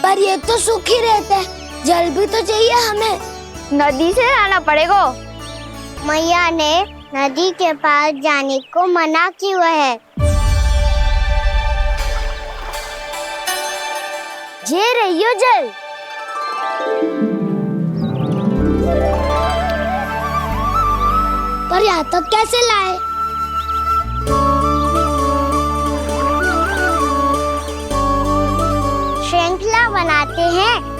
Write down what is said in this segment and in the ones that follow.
पर ये तो सूखी रहते हैं, जल भी तो चाहिए हमें। नदी से लाना पड़ेगा। मैया ने नदी के पास जाने को मना किया है। ये रहियो जल। पर यहाँ तक कैसे लाए? श्रृंखला बनाते हैं।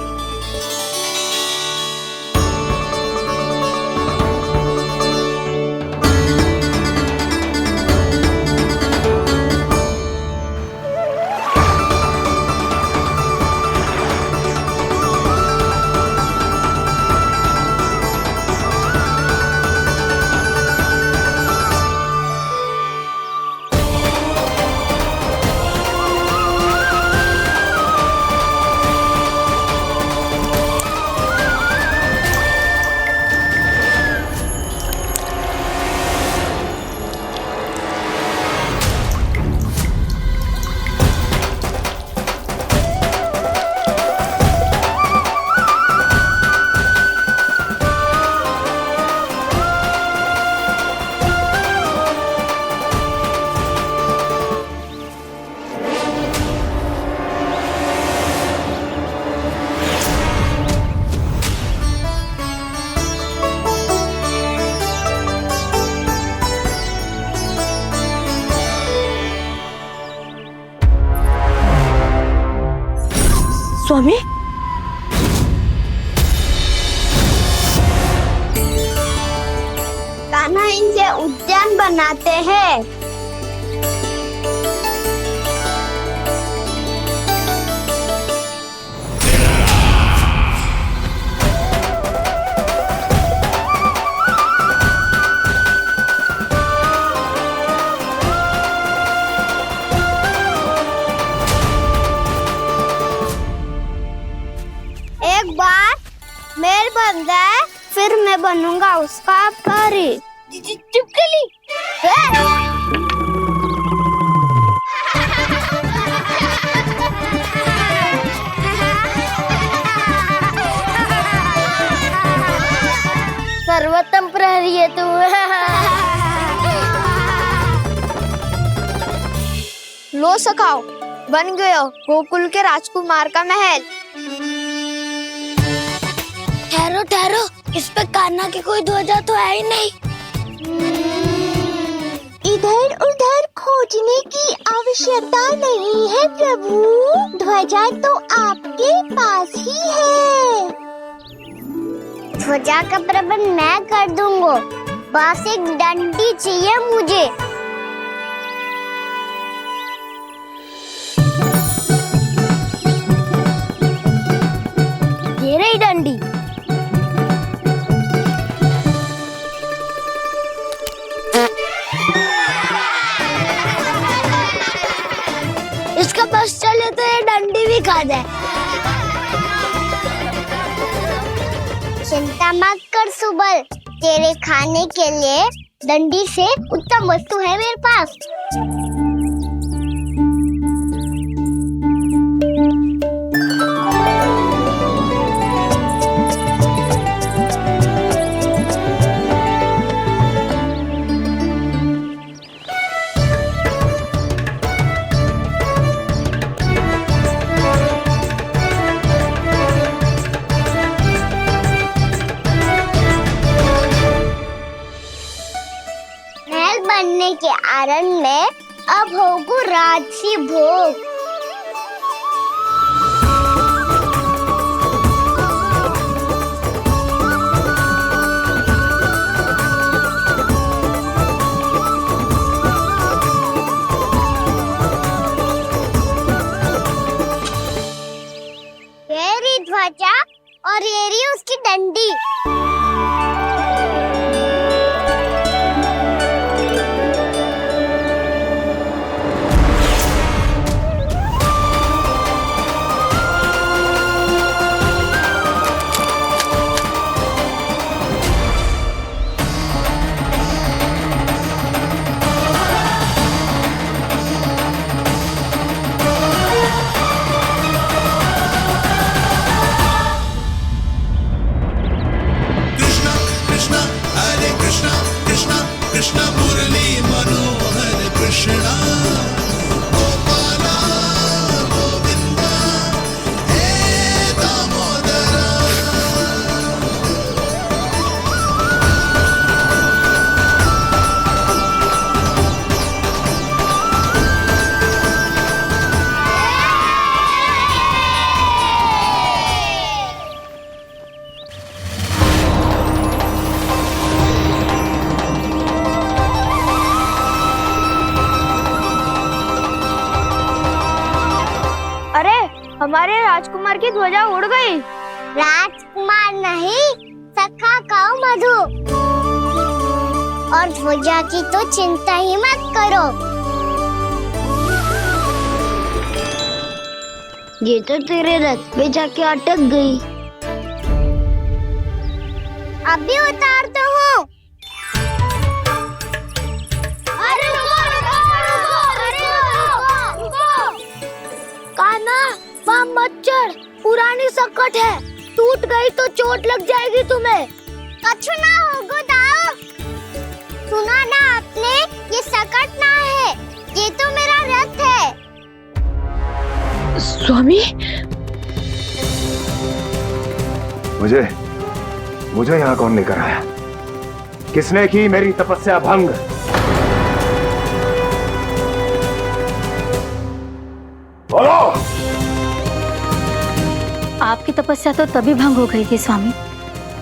स्वामी, कान्हा इनसे उद्यान बनाते हैं। एक बार मेल बन जाए फिर मैं बनूंगा उसका परी। चुपकली। सर्वोत्तम प्रहरी है तू। लो सखाओ, बन गयो गोकुल के राजकुमार का महल। ठहरो ठहरो, इस पे कान्हा की कोई ध्वजा तो है ही नहीं। इधर उधर खोजने की आवश्यकता नहीं है प्रभु, ध्वजा तो आपके पास ही है। ध्वजा का प्रबंध मैं कर दूंगा, बस एक डंडी चाहिए मुझे। ये रही डंडी। इसका बस चले तो ये डंडी भी खा जाए। चिंता मत कर सुबल, तेरे खाने के लिए डंडी से उत्तम वस्तु है मेरे पास। बनने के आनंद में अब होगू राजसी भोग। ये रही ध्वजा और ये रही उसकी डंडी। हमारे राजकुमार की ध्वजा उड़ गई। राजकुमार नहीं, सखा कहो मधु। और ध्वजा की तो चिंता ही मत करो। ये तो तेरे रथ पे जाके अटक गई। अभी उतारता हूँ। अरे रुको। कान्हा, वहाँ मत चढ़, पुरानी सकट है, टूट गई तो चोट लग जाएगी तुम्हें। कछु ना होगा दाऊ। सुना ना आपने, ये सकट ना है, ये तो मेरा रथ है। स्वामी, मुझे यहाँ कौन लेकर आया? किसने की मेरी तपस्या भंग? बोलो। आपकी तपस्या तो तभी भंग हो गई थी स्वामी,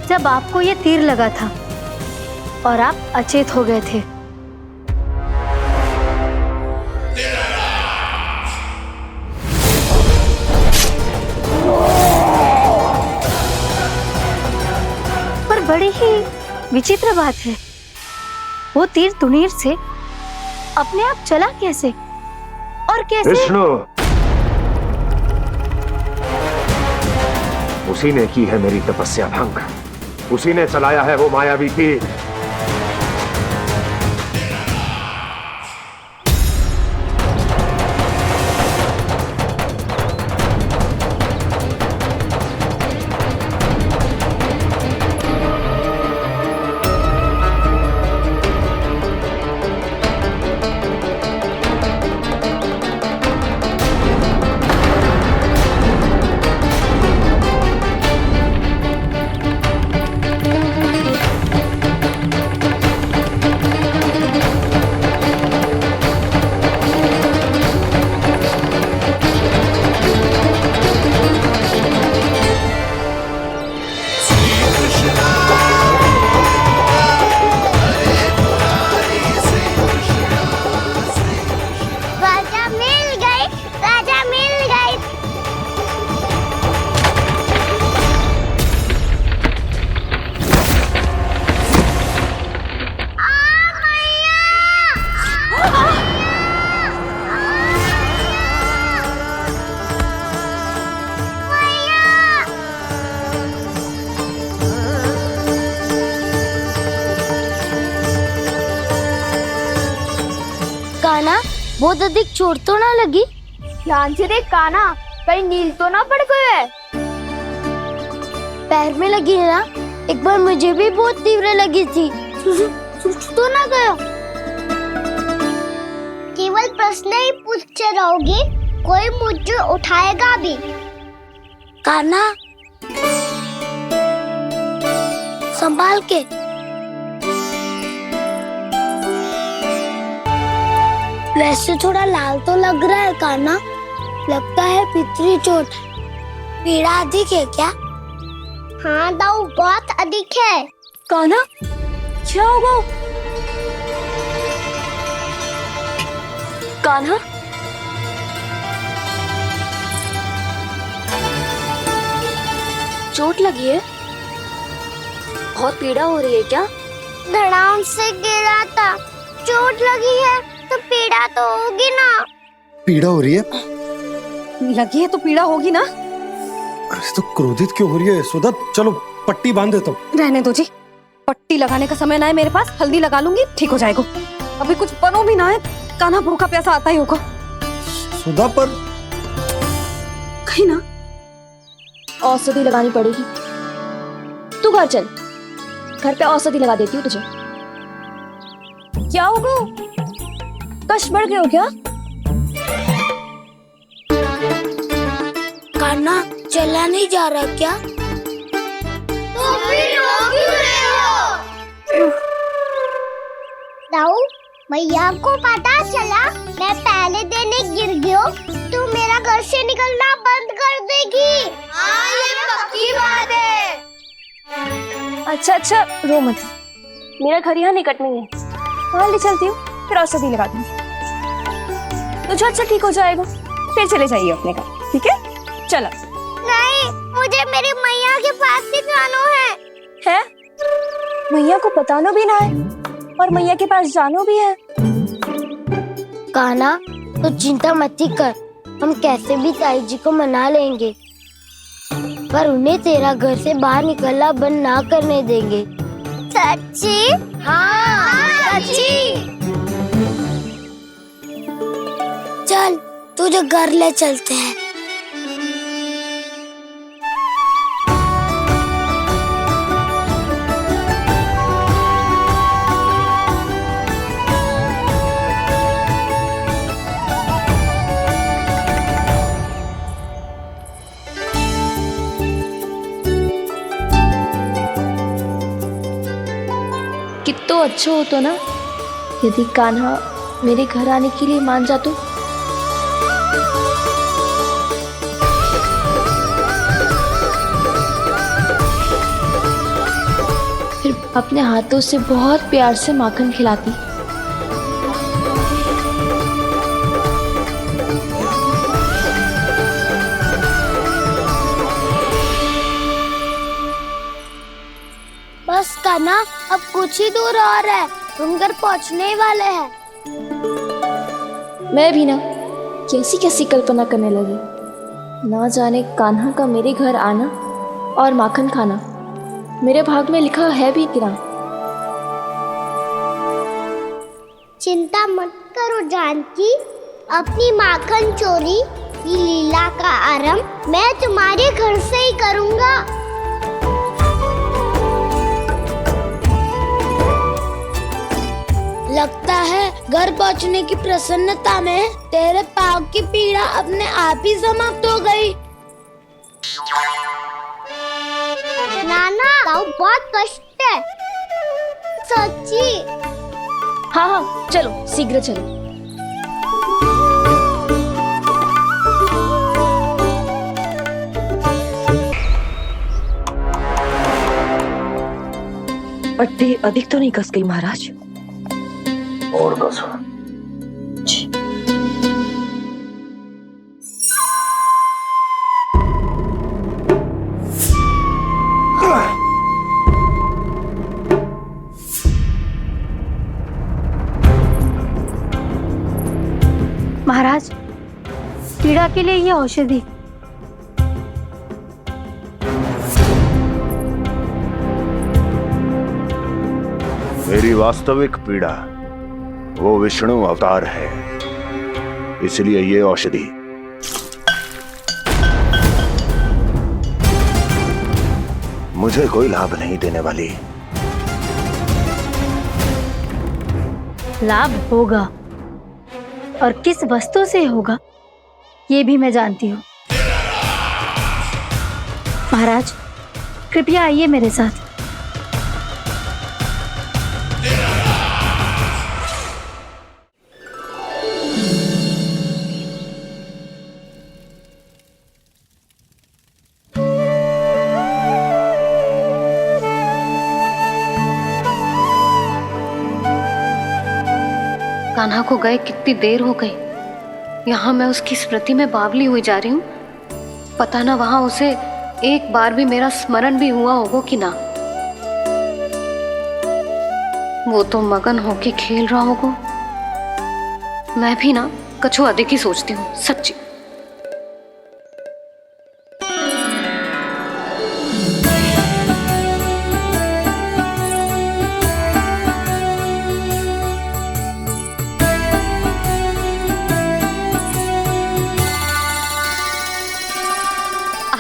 जब आपको ये तीर लगा था और आप अचेत हो गए थे। पर बड़ी ही विचित्र बात है, वो तीर तुनीर से अपने आप चला कैसे और कैसे? विष्णु, उसी ने की है मेरी तपस्या भंग, उसी ने चलाया है वो मायावी तीर। कान्हा, बहुत अधिक चोट तो ना लगी? ध्यान से देख कान्हा, कहीं नील तो ना पड़ गए। पैर में लगी है ना? एक बार मुझे भी बहुत तीव्र लगी थी। सूझ तो ना गया? केवल प्रश्न ही पूछते रहोगे, कोई मुझे उठाएगा भी। कान्हा, संभाल के। वैसे थोड़ा लाल तो लग रहा है कान्हा, लगता है पितरी चोट। पीड़ा अधिक है क्या? हाँ दाऊ, बहुत अधिक है। कान्हा, क्या होगा? कान्हा, चोट लगी है? बहुत पीड़ा हो रही है क्या? धड़ाम से गिरा था, चोट लगी है तो पीड़ा तो होगी ना। पीड़ा हो रही है? लगी है तो पीड़ा होगी ना। अरे तो क्रोधित क्यों हो रही है यशोदा? चलो पट्टी बांध देता हूँ। रहने दो जी, पट्टी लगाने का समय ना है मेरे पास, हल्दी लगा लूंगी, ठीक हो जाएगा। अभी कुछ बनो भी ना है, कान्हा भूखा प्यासा आता ही होगा। सुधा, पर कहीं ना औषधि लगानी पड़ेगी। तू घर चल, घर पे औषधि लगा देती हूँ तुझे। क्या होगा? कष्ट बढ़ गए हो क्या? कान्हा, चला नहीं जा रहा क्या? तो फिर रो क्यों रहे हो? दाऊ, भैया को पता चला मैं पहले दिन ही गिर गया तो मेरा घर से निकलना बंद कर देगी। हाँ, ये पक्की बात है। अच्छा, रो मत, मेरा घर यहाँ निकट नहीं है, वहाँ ले चलती हूँ, फिर औषधि लगा दूंगी। तो अच्छा ठीक हो जाएगा, फिर चले जाइए अपने घर, ठीक है? चला। नहीं, मुझे मेरी मैया के पास ही जाना है। मैया को बताना भी ना है और मैया के पास जानो भी है। कान्हा, तो चिंता मत ही कर, हम कैसे भी ताई जी को मना लेंगे, पर उन्हें तेरा घर से बाहर निकलना बंद ना करने देंगे। सच्ची? हाँ, सच्ची। चल तुझे घर ले चलते हैं। कितना अच्छा हो तो ना यदि कान्हा मेरे घर आने के लिए मान जा तो। फिर अपने हाथों से बहुत प्यार से माखन खिलाती। बस कान्हा, अब कुछ ही दूर और है, हम घर पहुँचने ही वाले हैं। मैं भी ना कैसी कैसी कल्पना करने लगी। ना जाने कान्हा का मेरे घर आना और माखन खाना मेरे भाग में लिखा है भी कि ना। चिंता मत करो जानकी, अपनी माखन चोरी की लीला का आरंभ मैं तुम्हारे घर से ही करूँगा। लगता है घर पहुंचने की प्रसन्नता में तेरे पाँव की पीड़ा अपने आप ही समाप्त हो गई। नाना, पाँव बहुत कष्ट है। सच्ची? हाँ हाँ, चलो शीघ्र चलो। पट्टी अधिक तो नहीं कस गई महाराज? और कसो। महाराज, पीड़ा के लिए ये औषधि। मेरी वास्तविक पीड़ा वो विष्णु अवतार है, इसलिए ये औषधि। मुझे कोई लाभ नहीं देने वाली। लाभ होगा, और किस वस्तु से होगा ये भी मैं जानती हूँ। महाराज, कृपया आइए मेरे साथ। कान्हा को गए कितनी देर हो गई। यहाँ मैं उसकी स्मृति में बावली हुई जा रही हूँ। पता ना वहां उसे एक बार भी मेरा स्मरण भी हुआ होगा कि ना। वो तो मगन होके खेल रहा होगा। मैं भी ना कछु अधिक ही सोचती हूँ सच्ची।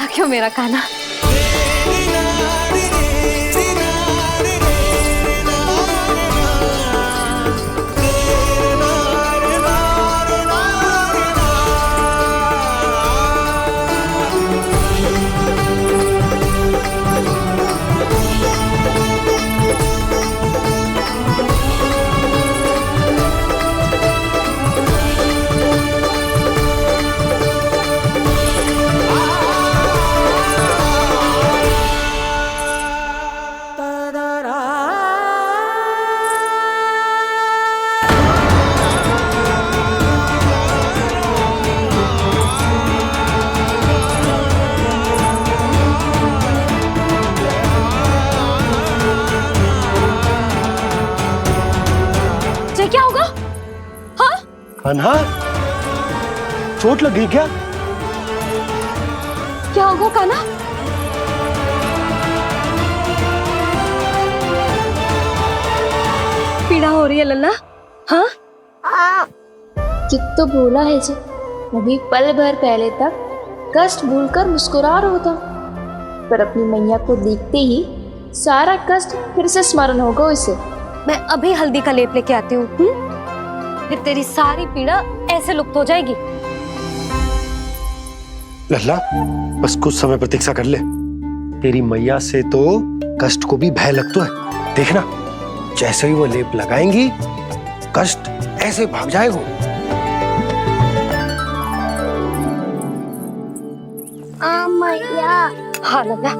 क्यों मेरा कान्हा? कान्हा, चोट लग गई क्या? क्या होगा कान्हा? पीड़ा हो रही है लल्ला? हाँ, कित तो बोला है जी, अभी पल भर पहले तक कष्ट भूलकर मुस्कुरा रहा था, पर अपनी मैया को देखते ही सारा कष्ट फिर से स्मरण होगा उसे। मैं अभी हल्दी का लेप लेके आती हूँ, फिर तेरी सारी पीड़ा ऐसे लुप्त हो जाएगी। लल्ला, बस कुछ समय प्रतीक्षा कर ले। तेरी मैया से तो कष्ट को भी भय लगता है। देखना, जैसे ही वो लेप लगाएंगी, कष्ट ऐसे भाग जाएगा। मैया। हाँ लल्ला।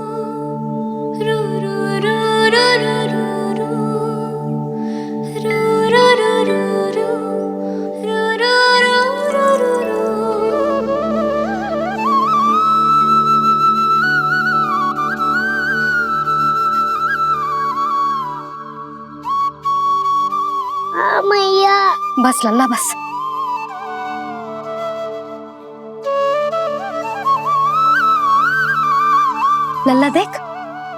मैया। बस लल्ला बस। लल्ला देख,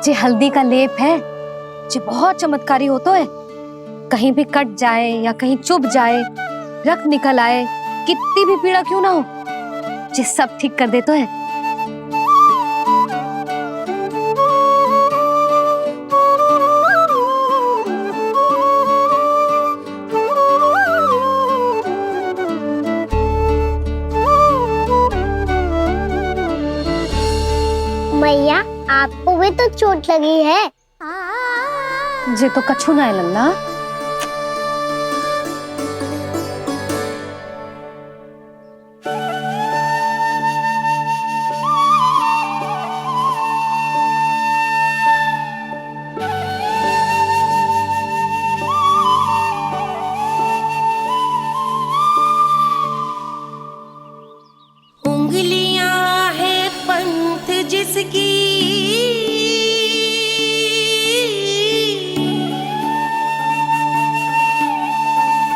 जे हल्दी का लेप है, जे बहुत चमत्कारी होता है। कहीं भी कट जाए या कहीं चुभ जाए, रक्त निकल आए, कितनी भी पीड़ा क्यों ना हो, जे सब ठीक कर देता है। मैया, आपको भी तो चोट लगी है। जे तो कछु ना है लल्ला। उंगलियां है पंथ जिसकी,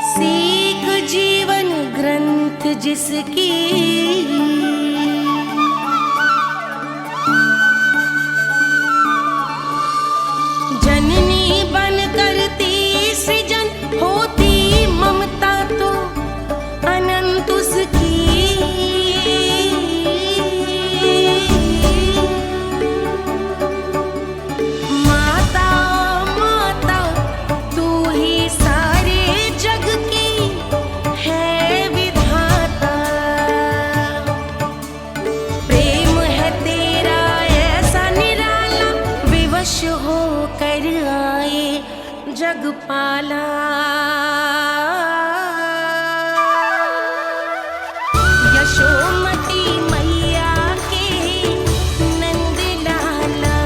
सीख जीवन ग्रंथ जिसकी, जननी बन करती सृजन होती ममता तो अनंत उसकी। माता माता तू ही सारे जग की है विधाता, प्रेम है तेरा ऐसा निराला, विवश हो कर आए जग पाला। यशोमती मैया के नंद लाला,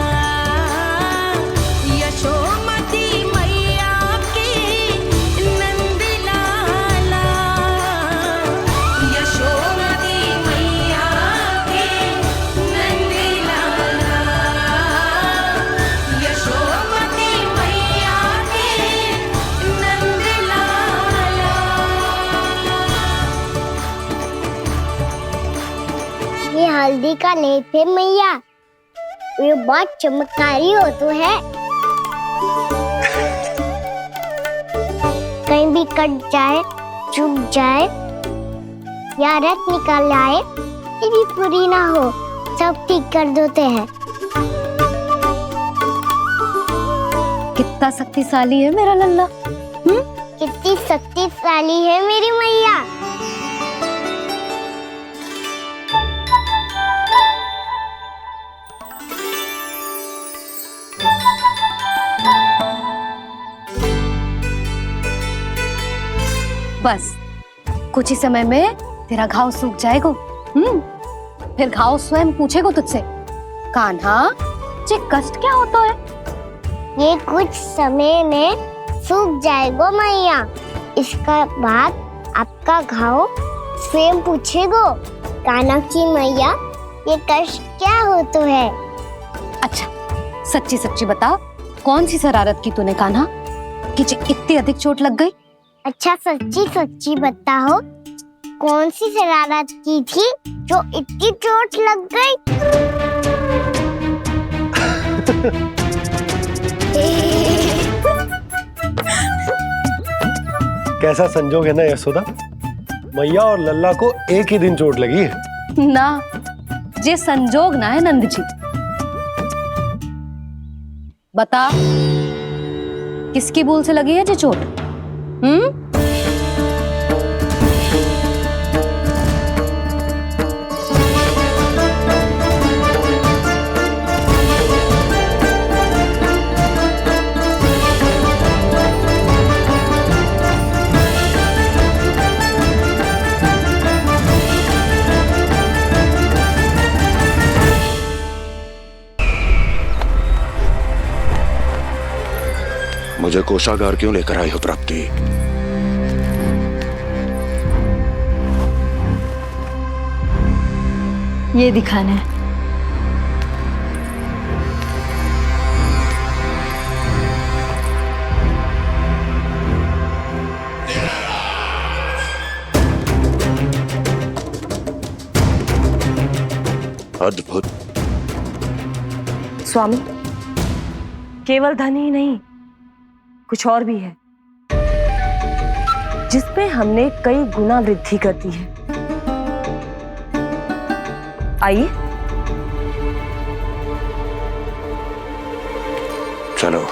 यशोमती मैया के नंद लाला, यशोमती मैया के नंद लाला, यशोमती मैया के नंद लाला। ये हल्दी का लेप है मैया, ये बहुत चमत्कारी हो तो है। कहीं भी कट जाए, चुभ जाए या रक्त निकल आए, ये भी पूरी ना हो, सब ठीक कर देते हैं। कितना शक्तिशाली है मेरा लल्ला। कितनी शक्तिशाली है मेरी मैया। बस कुछ ही समय में तेरा घाव सूख जाएगा। फिर घाव स्वयं पूछेगा तुझसे, कान्हा जे कष्ट क्या होता है? ये कुछ समय में सूख जाएगा मैया। इसका बाद आपका घाव स्वयं पूछेगो, कान्हा की मैया ये कष्ट क्या होता है। अच्छा सच्ची सच्ची बता, कौन सी शरारत की तूने कान्हा कि इतनी अधिक चोट लग गई? अच्छा सच्ची सच्ची बताओ, कौन सी शरारत की थी जो इतनी चोट लग गई? कैसा संजोग है ना यशोदा, मैया और लल्ला को एक ही दिन चोट लगी है। ना, ये संजोग ना है नंद जी। बता, किसकी भूल से लगी है ये चोट? मुझे कोषागार क्यों लेकर आई हो प्राप्ति? ये दिखाना है। अद्भुत। स्वामी, केवल धन ही नहीं, कुछ और भी है जिसमें हमने कई गुना वृद्धि कर दी है। आइए चलो।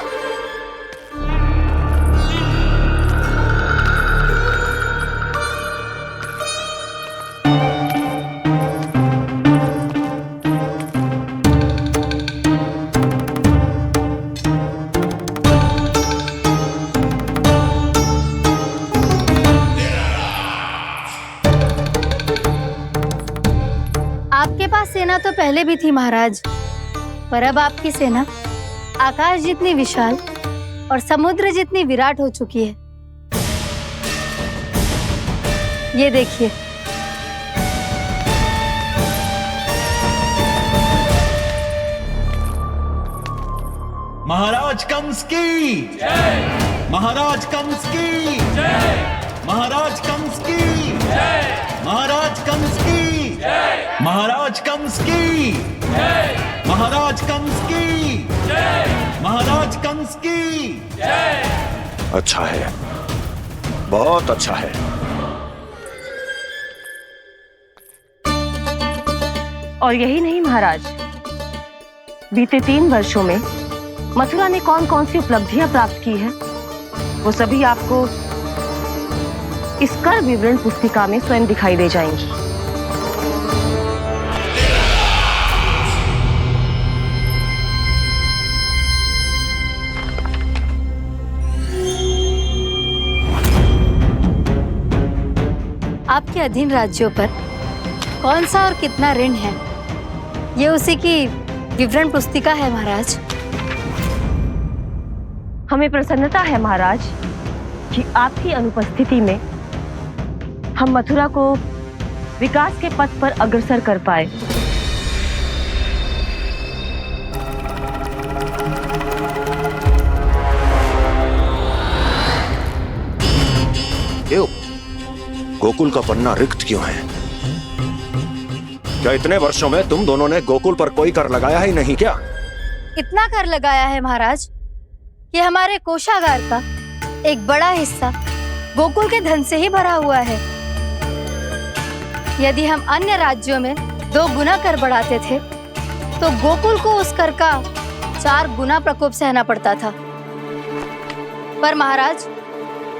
आपके पास सेना तो पहले भी थी महाराज, पर अब आपकी सेना आकाश जितनी विशाल और समुद्र जितनी विराट हो चुकी है। ये देखिए। महाराज कंस की जय। महाराज कंस की जय। महाराज कंस की जय। महाराज कंस की जय। महाराज कंस की जय। महाराज कंस की जय। महाराज कंस की जय। अच्छा है, बहुत अच्छा है। और यही नहीं महाराज, बीते 3 वर्षों में मथुरा ने कौन कौन सी उपलब्धियां प्राप्त की है, वो सभी आपको इस कर विवरण पुस्तिका में स्वयं दिखाई दे जाएंगी। आपके अधीन राज्यों पर कौन सा और कितना ऋण है, ये उसी की विवरण पुस्तिका है महाराज। हमें प्रसन्नता है महाराज कि आपकी अनुपस्थिति में हम मथुरा को विकास के पथ पर अग्रसर कर पाए। क्यों? गोकुल का पन्ना रिक्त क्यों है? क्या इतने वर्षों में तुम दोनों ने गोकुल पर कोई कर लगाया ही नहीं क्या? इतना कर लगाया है महाराज कि हमारे कोषागार का एक बड़ा हिस्सा गोकुल के धन से ही भरा हुआ है। यदि हम अन्य राज्यों में 2 गुना कर बढ़ाते थे तो गोकुल को उस कर का 4 गुना प्रकोप सहना पड़ता था। पर महाराज,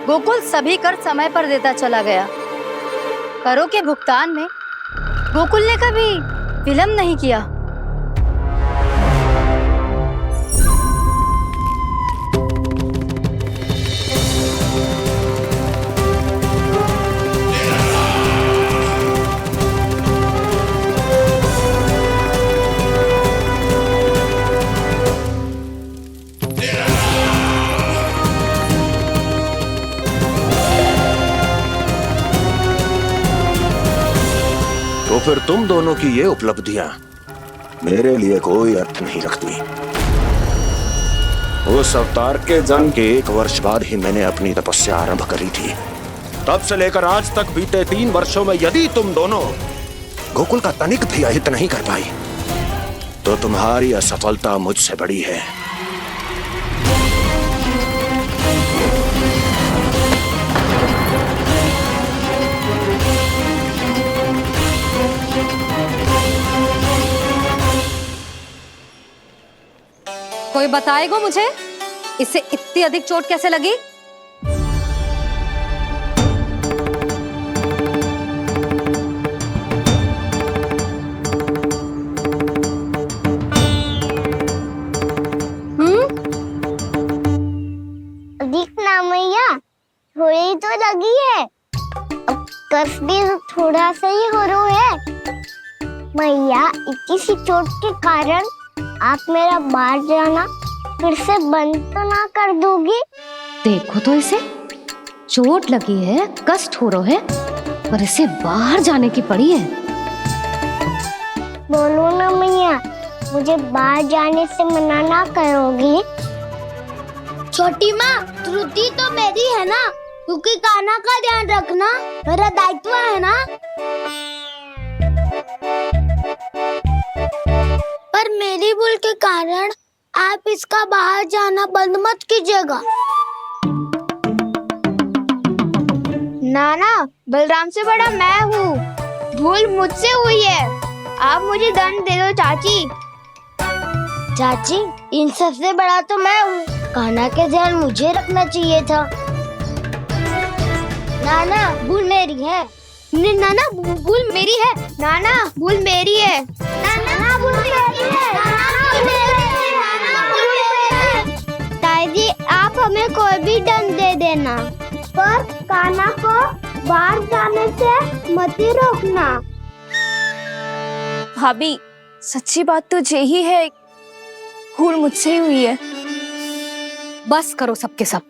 गोकुल सभी कर समय पर देता चला गया। करों के भुगतान में गोकुल ने कभी विलंब नहीं किया। तो फिर तुम दोनों की ये उपलब्धियां मेरे लिए कोई अर्थ नहीं रखती। उस अवतार के जन्म के 1 वर्ष बाद ही मैंने अपनी तपस्या आरंभ करी थी। तब से लेकर आज तक बीते 3 वर्षों में यदि तुम दोनों गोकुल का तनिक भी अहित नहीं कर पाई तो तुम्हारी असफलता मुझसे बड़ी है। कोई बताएगा मुझे इसे इतनी अधिक चोट कैसे लगी? अधिक ना मैया, थोड़ी तो लगी है। अब कष्ट भी थोड़ा सा ही हो रहा है। मैया, इसी चोट के कारण आप मेरा बाहर जाना फिर से बंद तो ना कर दोगी? देखो तो इसे, चोट लगी है, कष्ट हो रहा है, पर इसे बाहर जाने की पड़ी है। बोलो ना मैया, मुझे बाहर जाने से मना ना करोगी? छोटी माँ, त्रुटि तो मेरी है ना, क्योंकि कान्हा का ध्यान रखना मेरा दायित्व है ना। पर मेरी भूल के कारण आप इसका बाहर जाना बंद मत कीजिएगा। नाना, बलराम से बड़ा मैं हूँ, भूल मुझसे हुई है, आप मुझे दंड दे दो चाची। चाची, इन सबसे बड़ा तो मैं हूँ, कान्हा के ध्यान मुझे रखना चाहिए था। नाना, भूल मेरी है। नाना, भूल मेरी है। नाना, भूल मेरी है। नाना, भूल मेरी है। ताई जी, आप हमें कोई भी दंड दे देना, पर कान्हा को बाहर जाने से मत ही रोकना। भाभी, सच्ची बात तो यही है, भूल मुझसे ही हुई है। बस करो सबके सब।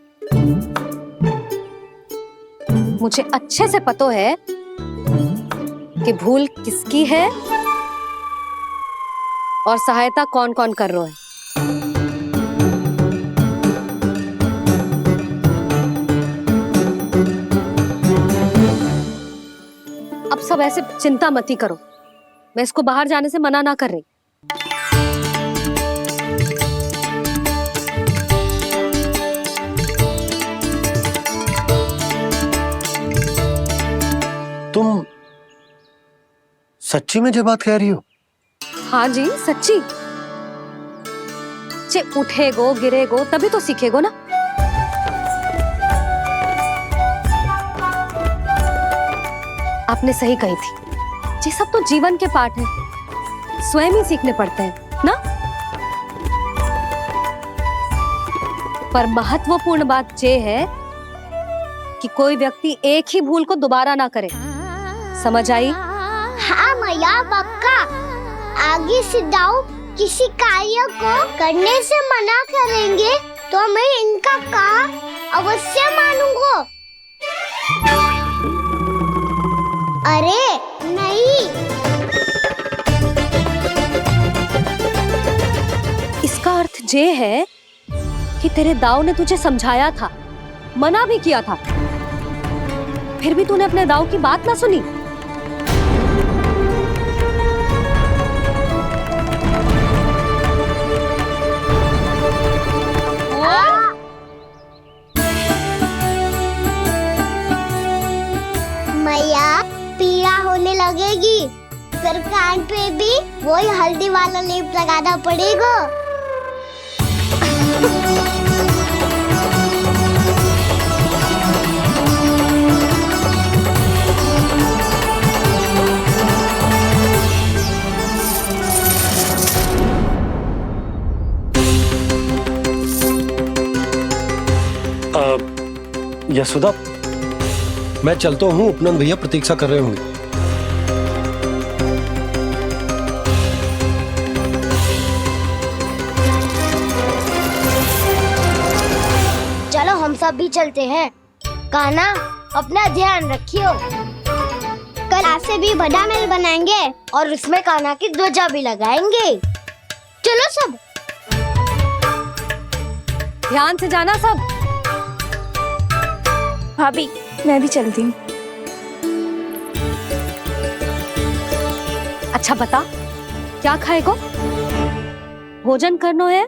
मुझे अच्छे से पता है कि भूल किसकी है और सहायता कौन कौन कर रहा है। अब सब ऐसे चिंता मत ही करो, मैं इसको बाहर जाने से मना ना कर रही। तुम सच्ची में जो बात कह रही हो? हाँ जी, सच्ची। जे उठेगो गिरेगो तभी तो सीखेगो ना। आपने सही कही थी, ये सब तो जीवन के पाठ है, स्वयं ही सीखने पड़ते हैं ना। पर महत्वपूर्ण बात ये है कि कोई व्यक्ति एक ही भूल को दोबारा ना करे, समझ आई? हाँ मैया, पक्का। आगे से दाऊ किसी कार्य को करने से मना करेंगे तो मैं इनका कहा अवश्य मानूंगा। अरे नहीं, इसका अर्थ ये है कि तेरे दाऊ ने तुझे समझाया था, मना भी किया था, फिर भी तूने अपने दाऊ की बात ना सुनी। मैया, पीड़ा होने लगेगी, फिर कान पे भी वही हल्दी वाला लेप लगाना पड़ेगा। यशोदा, मैं चलता हूँ, उपनंद भैया प्रतीक्षा कर रहे होंगे। चलो हम सब भी चलते हैं। कान्हा, अपना ध्यान रखियो। कल ऐसे भी बड़ा महल बनाएंगे और उसमें कान्हा की ध्वजा भी लगाएंगे। चलो सब। ध्यान से जाना सब। भाभी, मैं भी चलती हूँ। अच्छा बता, क्या खाएगो? भोजन करनो है,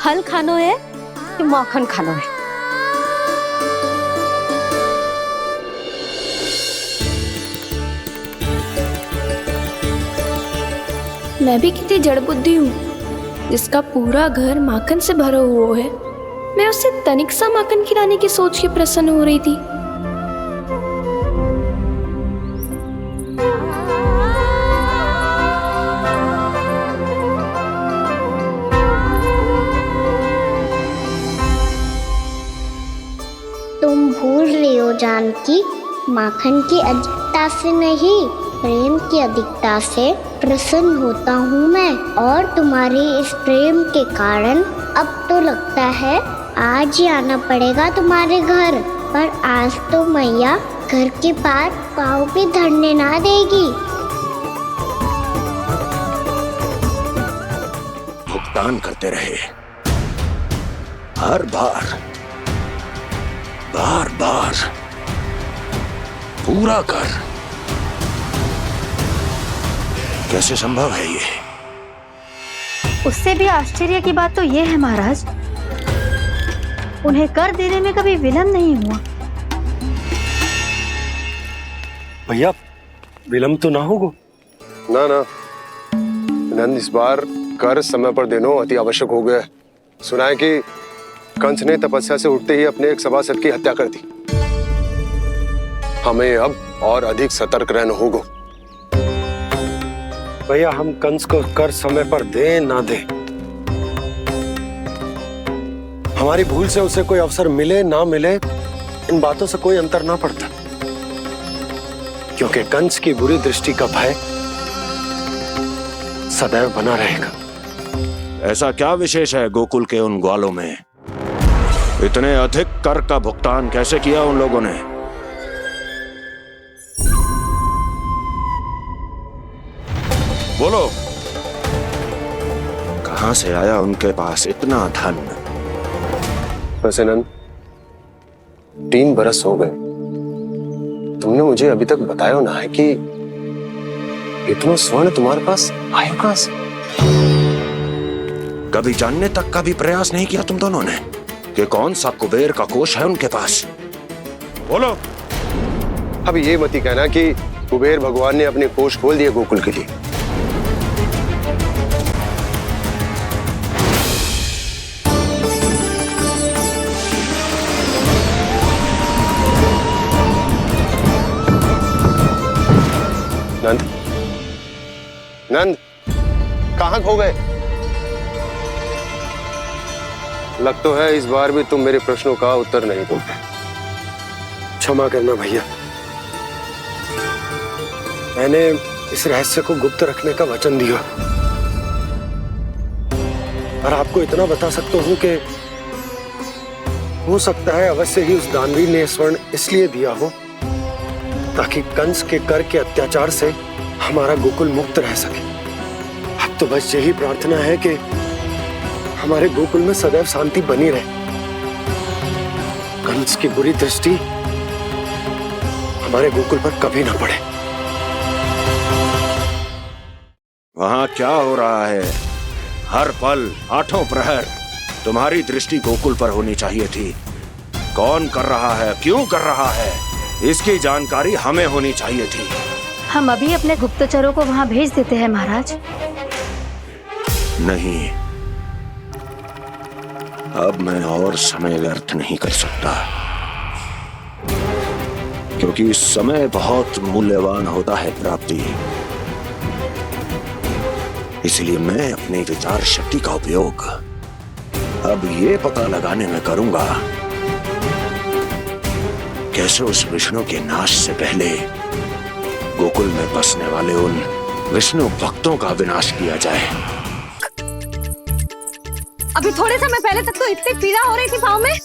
फल खानो है कि माखन खानो है? मैं भी कितनी जड़ बुद्धि हूँ जिसका पूरा घर माखन से भरा हुआ है। मैं उससे तनिक सा माखन खिलाने की सोच के प्रसन्न हो रही थी। तुम भूल रही हो जानकी, माखन की अधिकता से नहीं, प्रेम की अधिकता से प्रसन्न होता हूँ मैं। और तुम्हारे इस प्रेम के कारण अब तो लगता है आज ही आना पड़ेगा तुम्हारे घर। पर आज तो मैया घर के पार पाँव भी धरने ना देगी। भुगतान करते रहे, हर बार बार बार पूरा कर। कैसे संभव है ये? उससे भी आश्चर्य की बात तो ये है महाराज, उन्हें कर देने में कभी विलंब नहीं हुआ। भैया विलंब तो ना होगा? ना ना नंद, इस बार कर समय पर देना अति आवश्यक हो गया है। सुना है कि कंस ने तपस्या से उठते ही अपने एक सभासद की हत्या कर दी। हमें अब और अधिक सतर्क रहना होगा। भैया हम कंस को कर समय पर दे ना दे, हमारी भूल से उसे कोई अवसर मिले ना मिले, इन बातों से कोई अंतर ना पड़ता, क्योंकि कंस की बुरी दृष्टि का भय सदैव बना रहेगा। ऐसा क्या विशेष है गोकुल के उन ग्वालों में? इतने अधिक कर का भुगतान कैसे किया उन लोगों ने? बोलो, कहां से आया उनके पास इतना धन? वैसे नंद, 3 बरस हो गए, तुमने मुझे अभी तक बताया ना है कि इतना स्वर्ण तुम्हारे पास आया कहां से? कभी जानने तक का भी प्रयास नहीं किया तुम दोनों ने कि कौन सा कुबेर का कोष है उनके पास? बोलो। अब ये मत ही कहना कि कुबेर भगवान ने अपने कोष खोल दिए गोकुल के लिए। नंद, नंद, कहां खो गए? लग तो है इस बार भी तुम मेरे प्रश्नों का उत्तर नहीं दोगे। क्षमा करना भैया, मैंने इस रहस्य को गुप्त रखने का वचन दिया, और आपको इतना बता सकता हूं कि हो सकता है अवश्य ही उस दानवी ने स्वर्ण इसलिए दिया हो ताकि कंस के कर के अत्याचार से हमारा गोकुल मुक्त रह सके। अब तो बस यही प्रार्थना है कि हमारे गोकुल में सदैव शांति बनी रहे, कंस की बुरी दृष्टि हमारे गोकुल पर कभी ना पड़े। वहां क्या हो रहा है? हर पल, आठों प्रहर तुम्हारी दृष्टि गोकुल पर होनी चाहिए थी। कौन कर रहा है, क्यों कर रहा है, इसकी जानकारी हमें होनी चाहिए थी। हम अभी अपने गुप्तचरों को वहां भेज देते हैं महाराज। नहीं, अब मैं और समय व्यर्थ नहीं कर सकता, क्योंकि समय बहुत मूल्यवान होता है प्राप्ति। इसलिए मैं अपनी विचार शक्ति का उपयोग अब ये पता लगाने में करूंगा कैसे उस विष्णु के नाश से पहले गोकुल में बसने वाले उन विष्णु भक्तों का विनाश किया जाए। अभी थोड़े समय पहले तक तो इतनी पीड़ा हो रही थी पाँव में,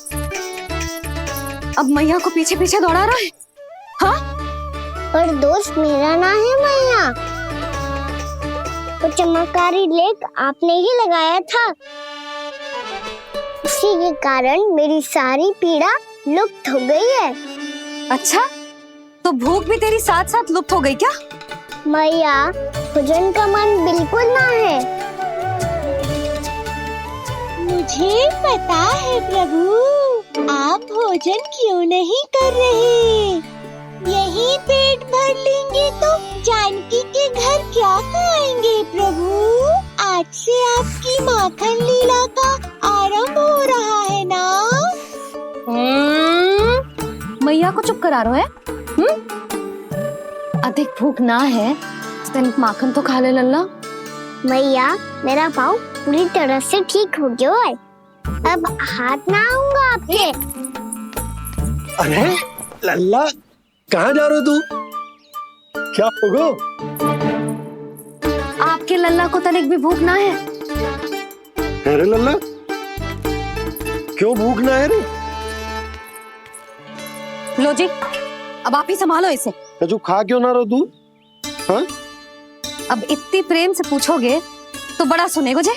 अब मैया को पीछे पीछे दौड़ा रहा है। हाँ? पर दोष मेरा ना है मैया, तो चमत्कारी लेख आपने ही लगाया था, उसी के कारण मेरी सारी पीड़ा लुप्त हो गई है। अच्छा, तो भूख भी तेरी साथ साथ लुप्त हो गई क्या? मैया, भोजन का मन बिल्कुल ना है। मुझे पता है प्रभु, आप भोजन क्यों नहीं कर रहे। यही पेट भर लेंगे तो जानकी के घर क्या खाएंगे प्रभु। आज से आपकी माखन लीला का आरंभ हो रहा है ना। मैया को चुप करा रहे है? अधिक भूख ना है तो तनिक माखन तो खा ले लल्ला। मैया, मेरा पाँव पूरी तरह से ठीक हो गया है। अब हाथ ना आऊंगा आपके। अरे लल्ला, कहाँ जा रहे हो तू? क्या होगा? आपके लल्ला को तनिक भी भूख ना है? अरे लल्ला, क्यों भूख ना है रे? लो जी, अब आप ही संभालो इसे। तू खा क्यों ना रहो तू? हाँ? अब इतनी प्रेम से पूछोगे तो बड़ा सुनेगो जे।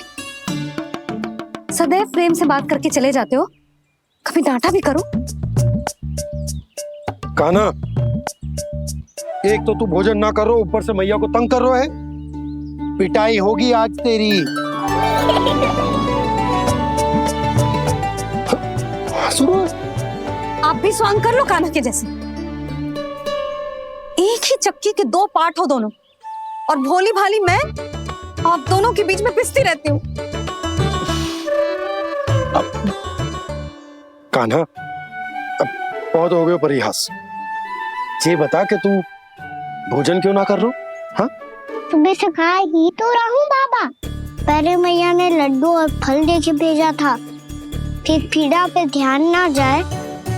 सदैव प्रेम से बात करके चले जाते हो, कभी डांटा भी करो। कान्हा, एक तो तू भोजन ना करो, ऊपर से मैया को तंग कर रहा है। पिटाई होगी आज तेरी। आप भी स्वांग कर लो कान्हा के जैसे। एक ही चक्की के दो पार्ट हो दोनों, और भोली भाली मैं आप दोनों के बीच में पिसती रहती हूँ। कान्हा, अब बहुत हो गए परिहास। ये बता कि तू भोजन क्यों ना कर रहा? हाँ? सुबह से खा ही तो रहा हूँ बाबा। पहले मैया ने लड्डू और फल देके भेजा था, फिर पीड़ा पे ध्यान ना जाए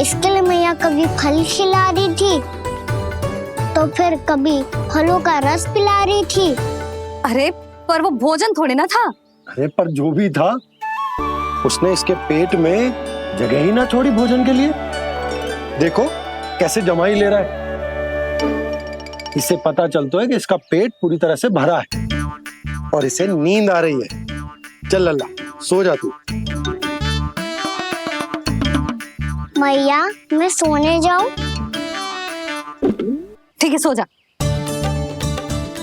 इसके लिए मैया कभी फल खिला रही थी तो फिर कभी फलों का रस पिला रही थी। अरे पर वो भोजन थोड़े ना था। अरे पर जो भी था, उसने इसके पेट में जगह ही ना छोड़ी भोजन के लिए। देखो कैसे जमाई ले रहा है। इससे पता चलता है कि इसका पेट पूरी तरह से भरा है और इसे नींद आ रही है। चल लल्ला, सो जा तू। मैया, मैं सोने जाऊं? ठीक है, सो जा।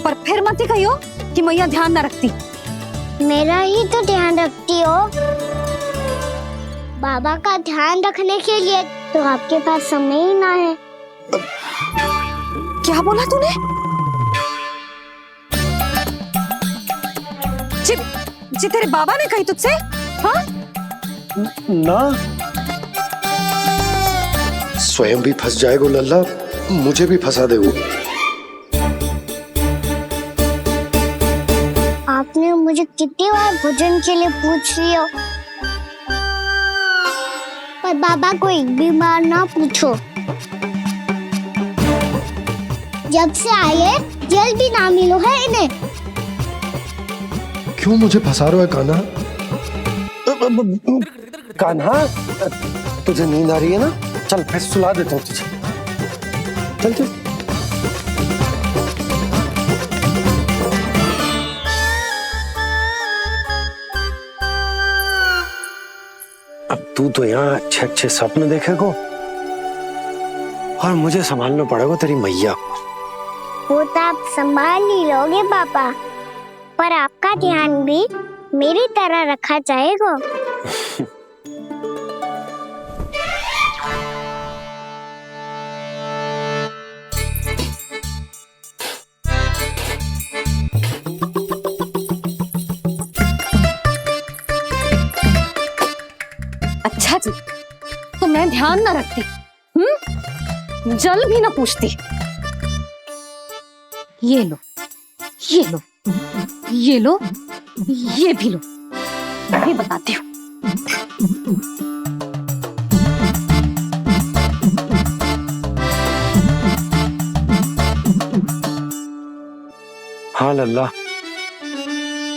पर फिर मत ही कहियो कि मैया ध्यान ना रखती। मेरा ही तो ध्यान रखती हो। बाबा का ध्यान रखने के लिए तो आपके पास समय ही ना है। क्या बोला तूने? जी तेरे बाबा ने कही तुझसे? हाँ? ना, स्वयं भी फंस जाएगा लल्ला, मुझे भी फंसा देगो। आपने मुझे कितनी बार भोजन के लिए पूछ लिया, पर बाबा को एक भी बार ना पूछो। जब से आए जल भी ना मिलो है इन्हें। क्यों मुझे फंसा रहा है कान्हा? कान्हा, तुझे नींद आ रही है ना? चल मैं सुला देता हूँ तुझे। चल चल। अब तू तो यहाँ अच्छे अच्छे सपने देखेगा और मुझे संभालना पड़ेगा तेरी मैया को। वो तो आप संभाल ही लोगे पापा, पर आपका ध्यान भी मेरी तरह रखा जाएगा। अच्छा जी, तो मैं ध्यान ना रखती, जल भी ना पूछती। ये लो, ये लो, ये लो, ये भी लो, मैं भी बताती हूँ। हाँ लल्ला,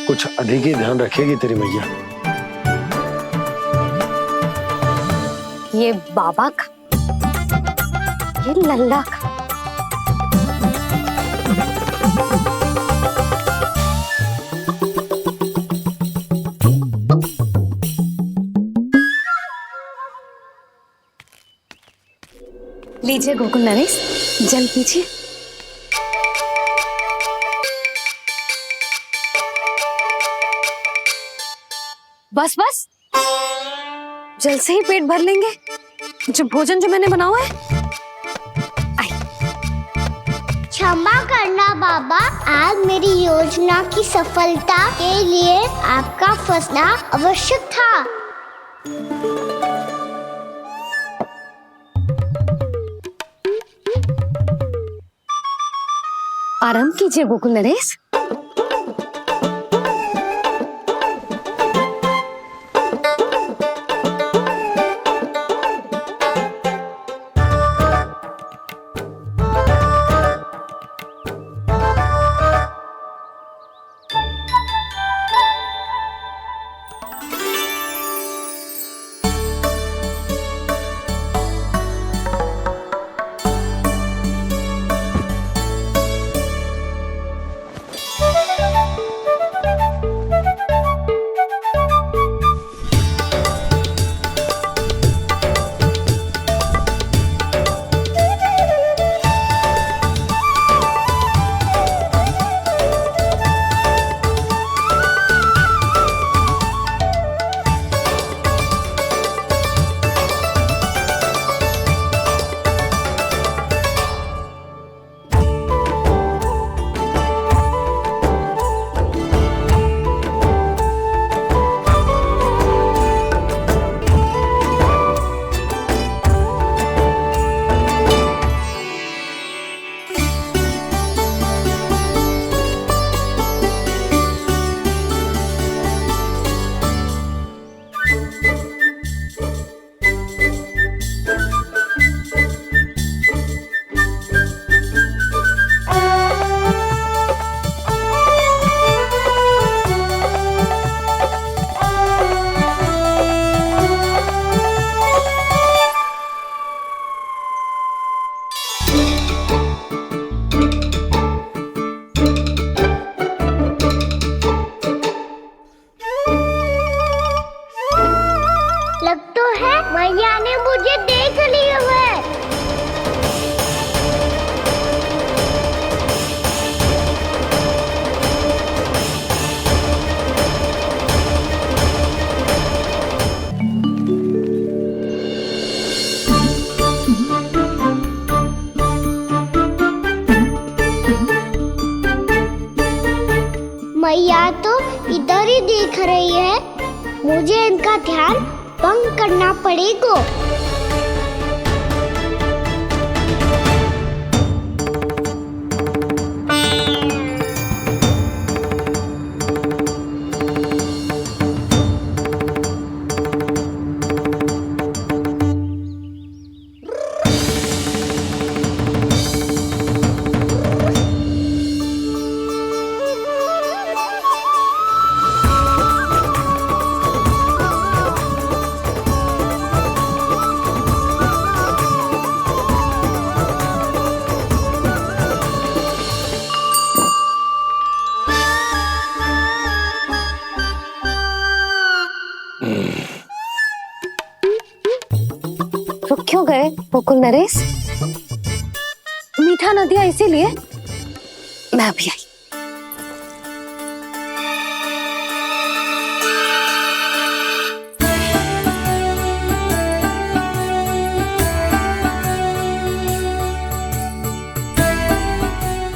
कुछ अधिक ही ध्यान रखेगी तेरी मैया। ये बाबा का, ये लल्ला का। लीजिए गोकुल नरेश, जल पीजिए। बस बस, जल से ही पेट भर लेंगे। जो भोजन जो मैंने बनाया है। क्षमा करना बाबा, आज मेरी योजना की सफलता के लिए आपका फंसना आवश्यक था। आराम कीजिए गोकुल नरेश। लग तो है मैया ने मुझे देख लिया है। मैया तो इधर ही देख रही है, मुझे इनका ध्यान भंग करना पड़ेगा। रुक क्यों गए गोकुल नरेश? मीठा न दिया इसीलिए? मैं अभी आई।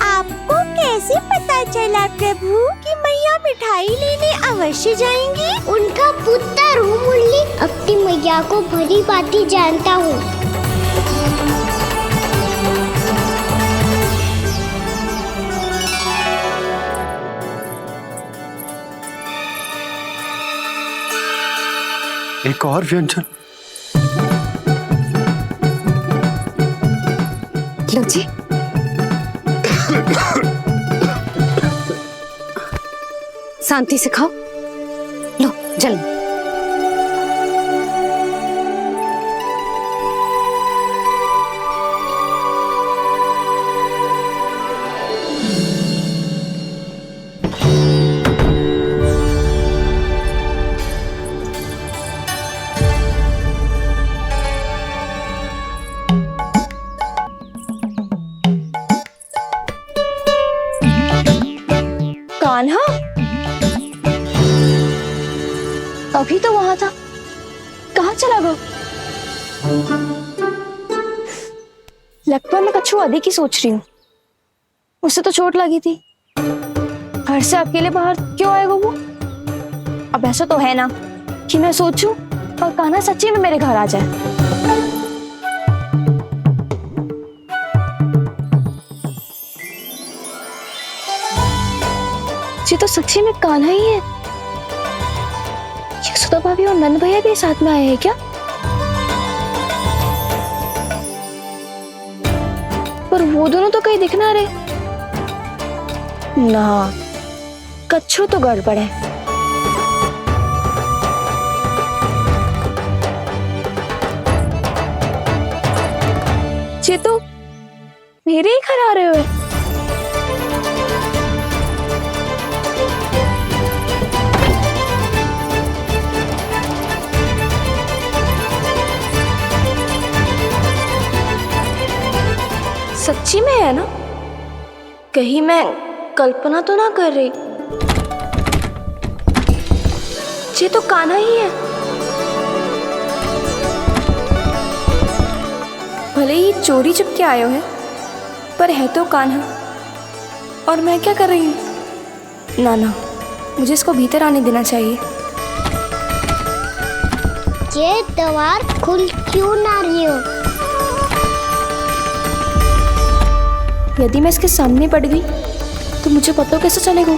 आपको कैसे पता चला प्रभु कि मैया मिठाई लेने अवश्य जाएंगी? उनका पुत्र हूँ मुरली, अपनी मैया को भली भांति जानता हूँ। एक और व्यंजन। लो जी। शांति से खाओ। लो जल। अभी तो वहां था, कहाँ चला गया? लगता है मैं कच्छू आदि की सोच रही हूँ। उसे तो चोट लगी थी, घर से अकेले बाहर क्यों आएगा वो? अब ऐसा तो है ना कि मैं सोचूं और कान्हा सच्ची में मेरे घर आ जाए। ये तो सच्ची में कान्हा ही है। यशोदा भाभी और नंद भैया भी साथ में आए हैं क्या? पर वो दोनों तो कहीं दिख ना रहे। ना, कच्छू तो गड़बड़ है। ये तो मेरे ही घर आ रहे हुए। सच्ची में है ना? कहीं मैं कल्पना तो ना कर रही? ये तो कान्हा ही है। भले ही चोरी चुपके आए हैं, पर है तो कान्हा। और मैं क्या कर रही हूँ? ना ना, मुझे इसको भीतर आने देना चाहिए। ये द्वार खुल क्यों ना रही हो? यदि मैं इसके सामने पड़ गई तो मुझे पता कैसे चलेगा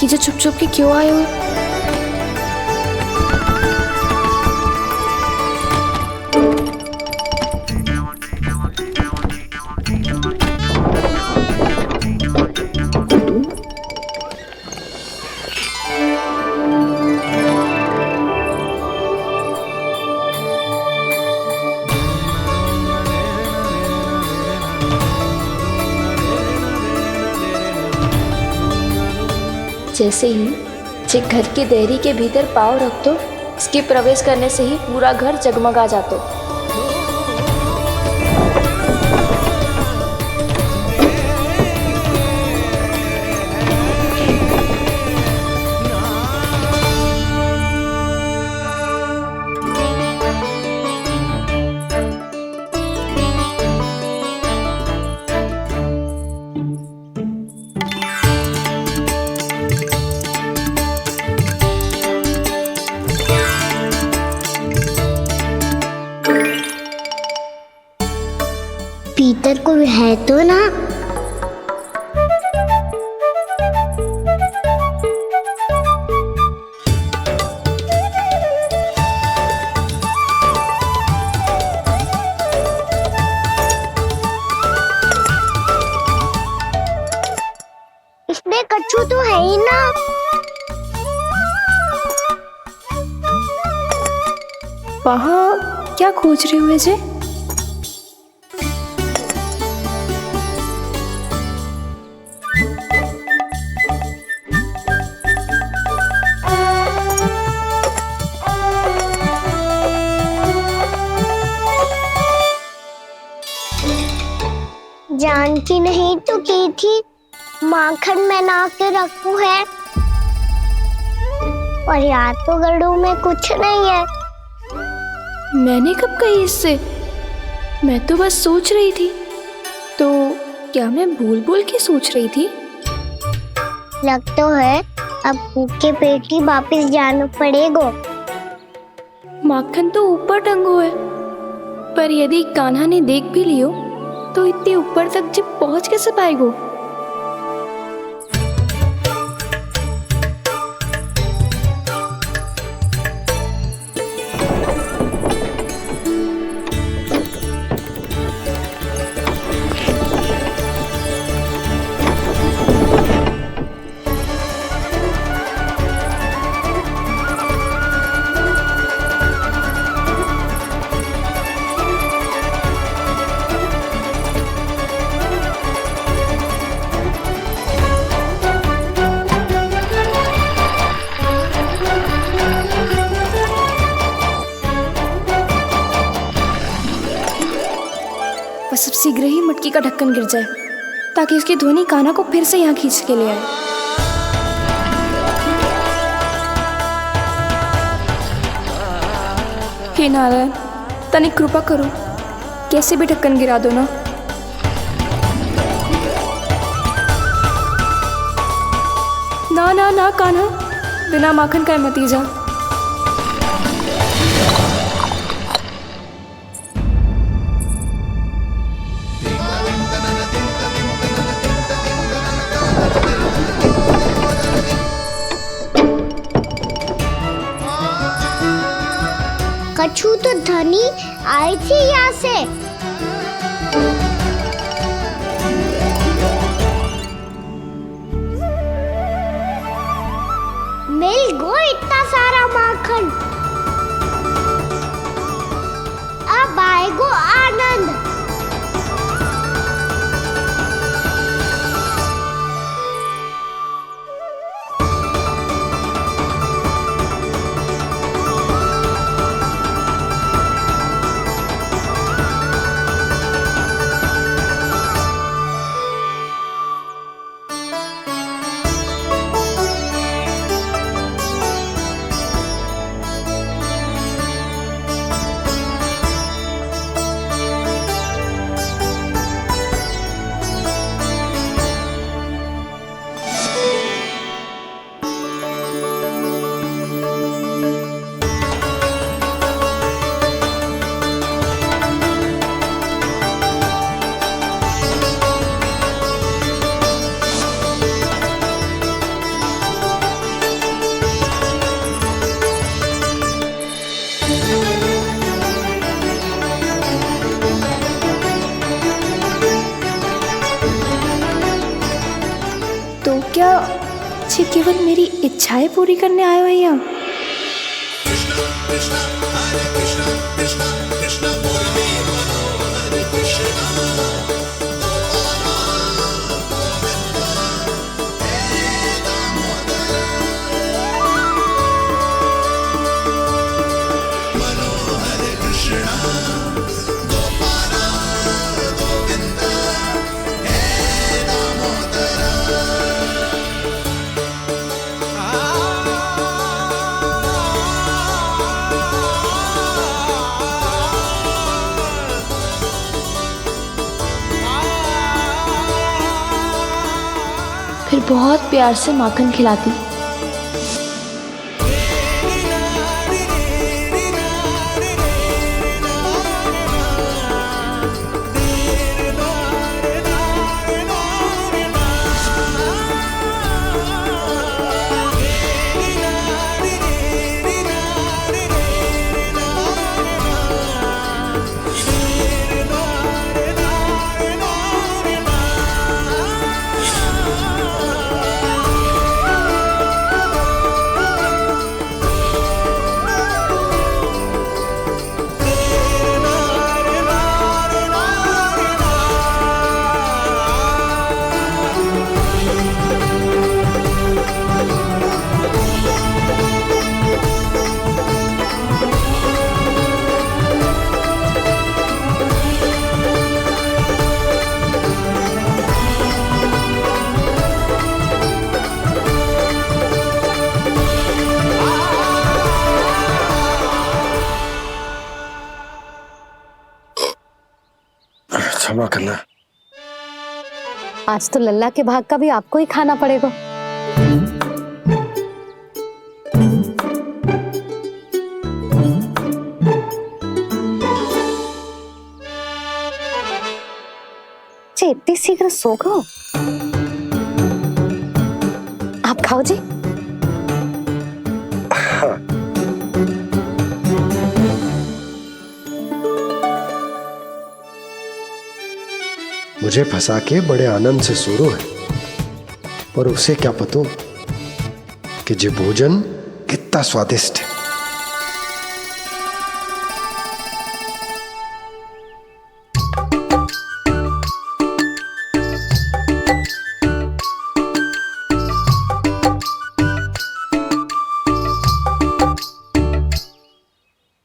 कि जो छुप छुप के क्यों आए हो? जैसे ही जे घर के देहरी के भीतर पाँव रख दो, इसके प्रवेश करने से ही पूरा घर जगमगा जातो। भीतर कोई है तो ना? इसमें कच्छू तो है ही ना। वहाँ क्या खोज रही हुए जे? जानती नहीं तो की थी, माखन में ना के रखू है। और यहाँ तो गड़ू में कुछ नहीं है। मैंने कब कही इससे? मैं तो बस सोच रही थी। तो क्या मैं भूल भूल के सोच रही थी? लग तो है अब भूखे पेट ही वापिस जाना पड़ेगा। माखन तो ऊपर टंगो है, पर यदि कान्हा ने देख भी लियो तो इतने ऊपर तक जब पहुंच कैसे पाएगो? बस अब शीघ्र ही मटकी का ढक्कन गिर जाए ताकि उसकी ध्वनि कान्हा को फिर से यहाँ खींच के ले आए। हे नारायण, तनिक कृपा करो, कैसे भी ढक्कन गिरा दो ना। ना ना ना कान्हा, बिना माखन का मत ही जा। कछु तो धनी आई थी यहाँ से। मिल गो इतना सारा माखन, अब आएगो आनंद। तो क्या ये केवल मेरी इच्छाएं पूरी करने आए हो यहाँ? फिर बहुत प्यार से माखन खिलाती। क्षमा करना। आज तो लल्ला के भाग का भी आपको ही खाना पड़ेगा। इतनी शीघ्र सो गो? आप खाओ जी। हाँ। मुझे फंसा के बड़े आनंद से सो रो है, पर उसे क्या पता कि ये भोजन कितना स्वादिष्ट है।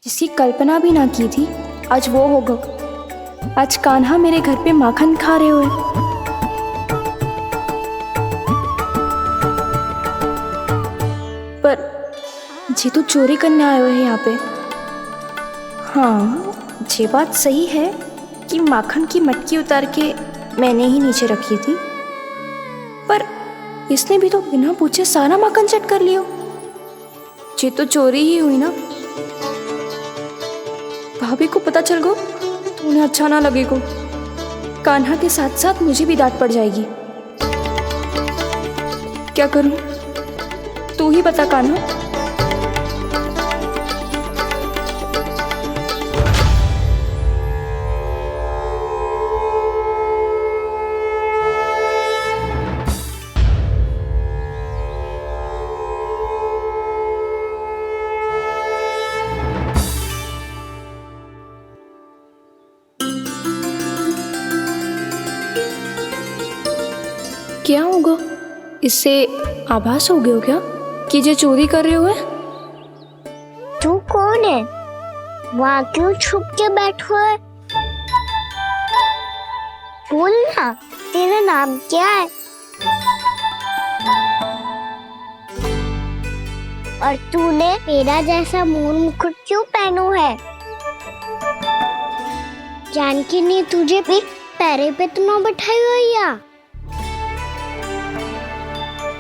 जिसकी कल्पना भी ना की थी, आज वो होगा। आज कान्हा मेरे घर पे माखन खा रहे हुए। पर जी तो चोरी करने आए हुए हैं यहाँ पे। हाँ, ये बात सही है कि माखन की मटकी उतार के मैंने ही नीचे रखी थी, पर इसने भी तो बिना पूछे सारा माखन चट कर लियो। ये तो चोरी ही हुई ना। भाभी को पता चल गो तो उन्हें अच्छा ना लगेगो। कान्हा के साथ साथ मुझे भी डांट पड़ जाएगी। क्या करूं? तू ही बता कान्हा। क्या होगा? इससे आभास हो गया क्या कि ये चोरी कर रहे हुए? तू कौन है? वहाँ क्यों छुप के बैठो है? बोल ना, तेरा नाम क्या है? और तूने मेरा जैसा मोर मुकुट क्यों पहनो है? जानकी ने तुझे भी पैरे पे तो ना बैठाई हुई है।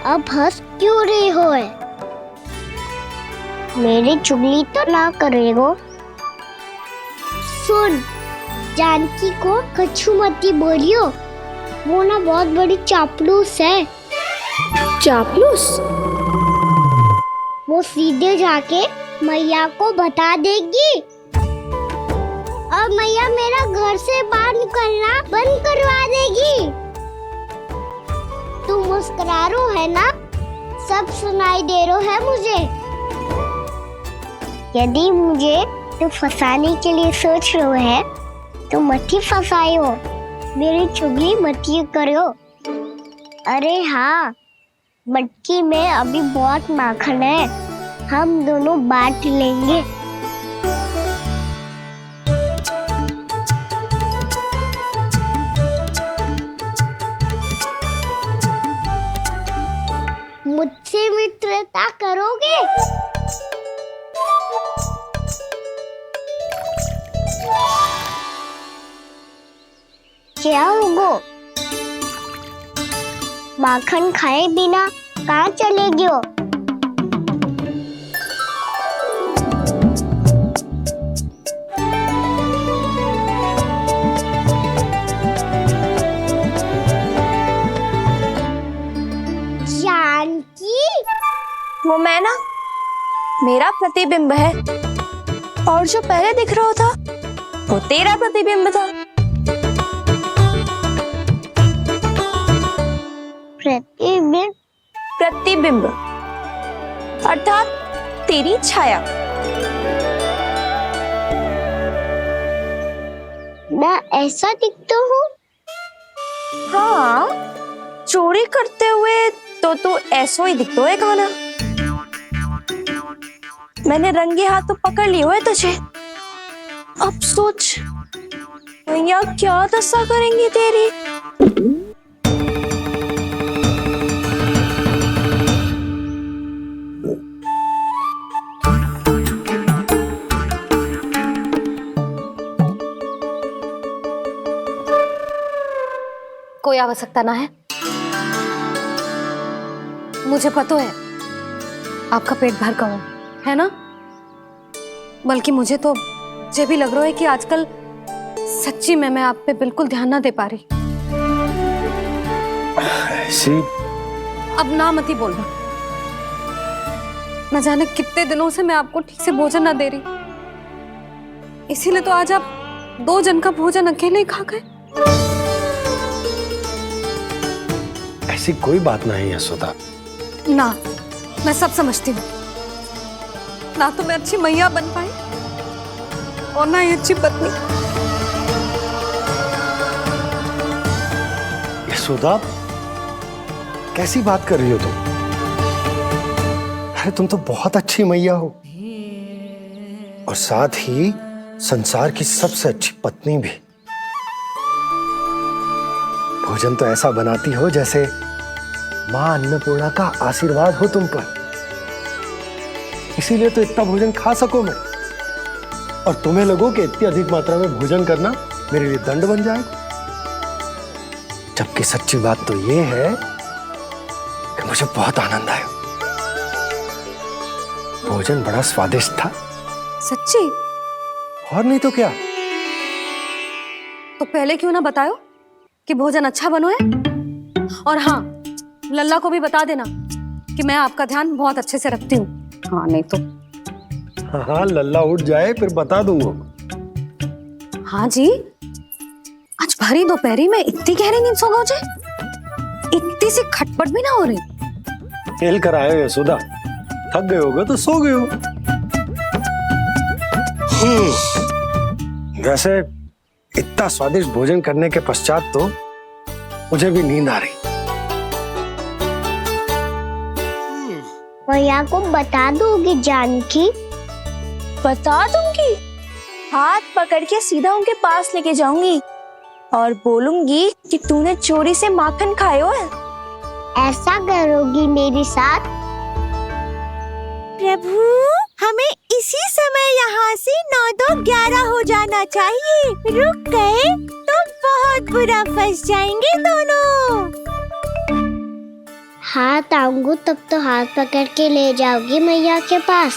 अब हंस क्यों रही हो है? मेरी चुगली तो ना करेगो। सुन, जानकी को कछु मती बोलियो, वो ना बहुत बड़ी चापलूस है। चापलूस? वो सीधे जाके मैया को बता देगी और मैया मेरा घर से बाहर निकलना बंद करवा देगी। तू मुस्कुरा रो है ना? सब सुनाई दे रो है मुझे। यदि मुझे तू फंसाने के लिए सोच रो है तो मत ही फंसायो, मेरी चुगली मत ही करो। अरे हाँ, मटकी में अभी बहुत माखन है, हम दोनों बांट लेंगे। मुझसे मित्रता करोगे? क्या होगो? माखन खाए बिना कहाँ चले गयो? वो मैं ना, मेरा प्रतिबिंब है, और जो पहले दिख रहा था वो तेरा प्रतिबिंब था। प्रतिबिंब? प्रतिबिंब अर्थात तेरी छाया। मैं ऐसा दिखता हूँ? हाँ, चोरी करते हुए तो तू ऐसा ही दिखता है कान्हा। मैंने रंगे हाथ तो पकड़ लिए हुए तुझे। अब सोच भैया क्या दशा करेंगी तेरी। कोई आवश्यकता ना है, मुझे पता है आपका पेट भर गया है ना। बल्कि मुझे तो ये भी लग रहा है कि आजकल सच्ची में मैं आप पे बिल्कुल ध्यान ना दे पा रही। ऐसी अब ना मत ही बोलना। न जाने कितने दिनों से मैं आपको ठीक से भोजन ना दे रही, इसीलिए तो आज आप 2 जन का भोजन अकेले ही खा गए। ऐसी कोई बात नहीं यशोदा। ना, मैं सब समझती हूँ। ना तो मैं अच्छी मैया बन पाई और ना ही अच्छी पत्नी। यशोदा, कैसी बात कर रही हो तुम? अरे तुम तो बहुत अच्छी मैया हो, और साथ ही संसार की सबसे अच्छी पत्नी भी। भोजन तो ऐसा बनाती हो जैसे मां अन्नपूर्णा का आशीर्वाद हो तुम पर। इसीलिए तो इतना भोजन खा सको मैं। और तुम्हें लगो कि इतनी अधिक मात्रा में भोजन करना मेरे लिए दंड बन जाए। जबकि सच्ची बात तो ये है कि मुझे बहुत आनंद आया। भोजन बड़ा स्वादिष्ट था। सच्ची? और नहीं तो क्या। तो पहले क्यों ना बताओ कि भोजन अच्छा बनो है। और हाँ, लल्ला को भी बता देना कि मैं आपका ध्यान बहुत अच्छे से रखती हूँ। हाँ नहीं तो। हाँ, लल्ला उठ जाए फिर बता दूंगा। हाँ जी, आज भरी दोपहरी में इतनी गहरी नींद सो गए? इतनी सी खटपट भी ना हो रही? खेल कर आए हो यशोदा, थक गए होगे तो सो गए हो। वैसे इतना स्वादिष्ट भोजन करने के पश्चात तो मुझे भी नींद आ रही। मैया को बता दोगी जानकी? बता दूंगी। हाथ पकड़ के सीधा उनके पास लेके जाऊंगी और बोलूंगी कि तूने चोरी से माखन खायो है। ऐसा करोगी मेरे साथ? प्रभु, हमें इसी समय यहाँ से 9-2-11 हो जाना चाहिए। रुक गए तो बहुत बुरा फंस जाएंगे दोनों। हाथ आऊंगी तब तो हाथ पकड़ के ले जाओगी मैया के पास।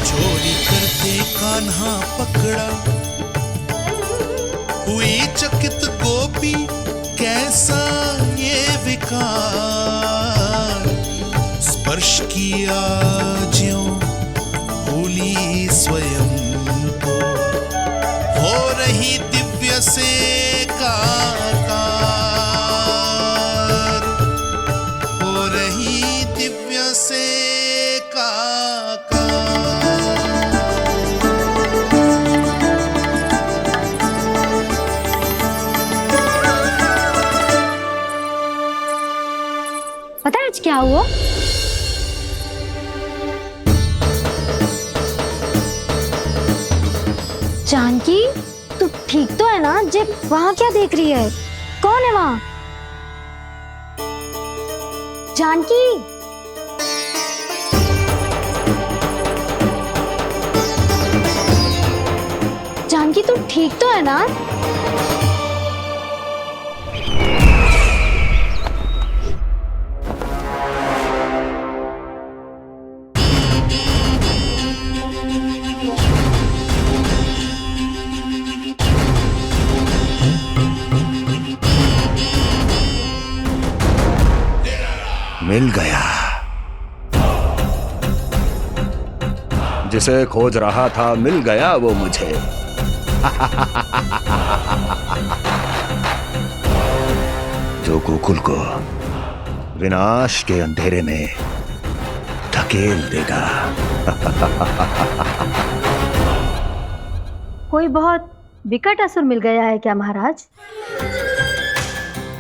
चोरी करते कान्हा पकड़ा, हुई चकित गोपी कैसा ये विकार। स्पर्श किया ज्यों भूली स्वयं को, हो रही दिव्य से काकार, हो रही दिव्य से पता है आज क्या हुआ? जानकी, तू ठीक तो है ना? जे वहां क्या देख रही है? कौन है वहां? जानकी, जानकी तू ठीक तो है ना? मिल गया। जिसे खोज रहा था मिल गया वो मुझे। जो गोकुल को विनाश के अंधेरे में धकेल देगा। कोई बहुत विकट असुर मिल गया है क्या महाराज?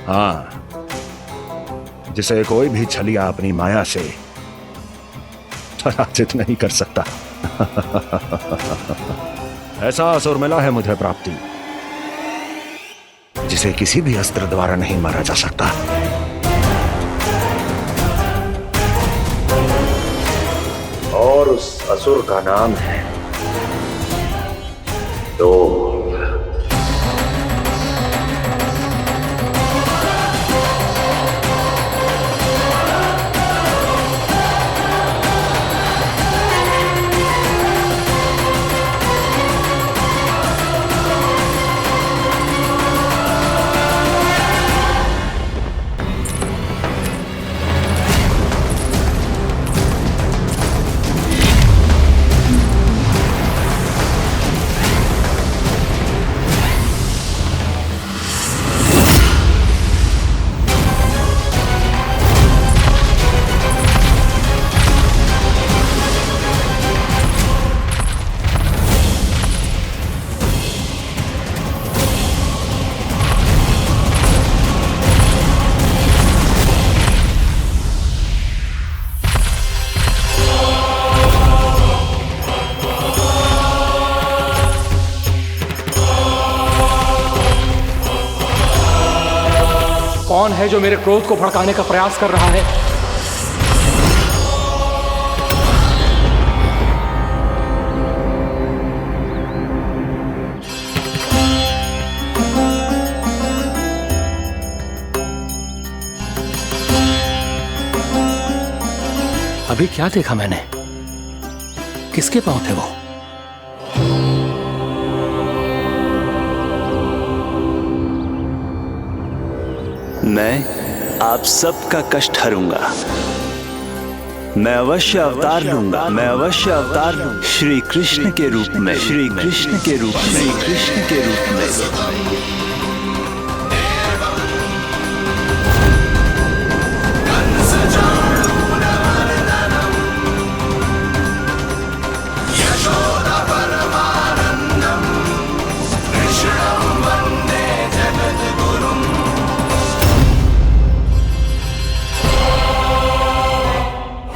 हाँ, जिसे कोई भी छलिया अपनी माया से पराजित नहीं कर सकता। ऐसा असुर मिला है मुझे प्राप्ति, जिसे किसी भी अस्त्र द्वारा नहीं मारा जा सकता। और उस असुर का नाम है दो। कौन है जो मेरे क्रोध को भड़काने का प्रयास कर रहा है? अभी क्या देखा मैंने? किसके पांव थे वो? मैं आप सबका कष्ट हरूंगा। मैं अवश्य अवतार लूंगा। मैं अवश्य अवतार लूंगा श्री कृष्ण के रूप में। श्री कृष्ण के रूप में। श्री कृष्ण के रूप में।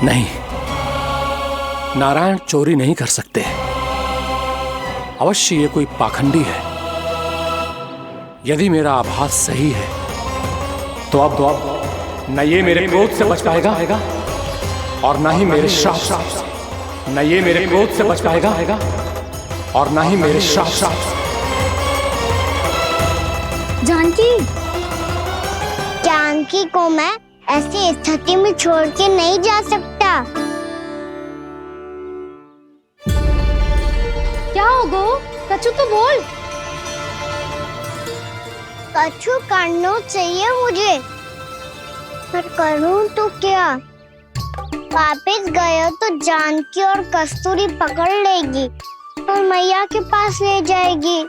नहीं, नारायण चोरी नहीं कर सकते। अवश्य ये कोई पाखंडी है। यदि मेरा आभास सही है तो अब न ये मेरे क्रोध से बच पाएगा और न ही मेरे श्राप से। न ये मेरे क्रोध से बच पाएगा और न ही मेरे श्राप से। जानकी, जानकी को मैं ऐसी स्थिति में छोड़ के नहीं जा सकता। क्या हो गो? कछु तो बोल। कछु करना चाहिए मुझे, पर करूं तो क्या? वापस गया तो जानकी और कस्तूरी पकड़ लेगी और मैया के पास ले जाएगी।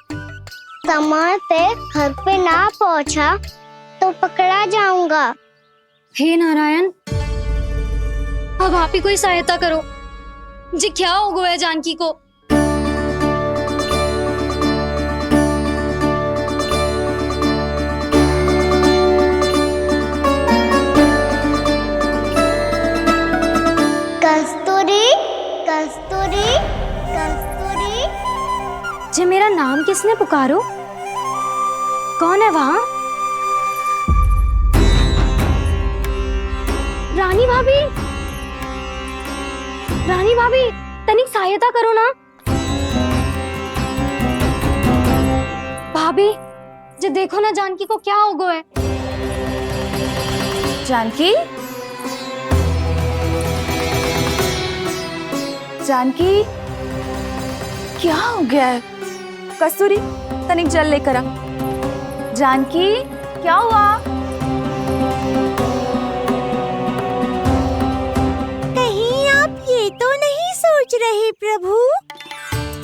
समय पे घर पे ना पहुंचा तो पकड़ा जाऊंगा। हे नारायण, अब आप ही कोई सहायता करो जी। क्या हो गया जानकी को? कस्तूरी, कस्तूरी, कस्तूरी। जी मेरा नाम किसने पुकारो? कौन है वहाँ? रानी भाभी, रानी भाभी, तनिक सहायता करो ना। भाभी जी देखो ना जानकी को क्या हो गया है। जानकी, जानकी, क्या हो गया है? कस्तूरी, तनिक जल लेकर आ। जानकी, क्या हुआ? कहीं आप ये तो नहीं सोच रहे प्रभु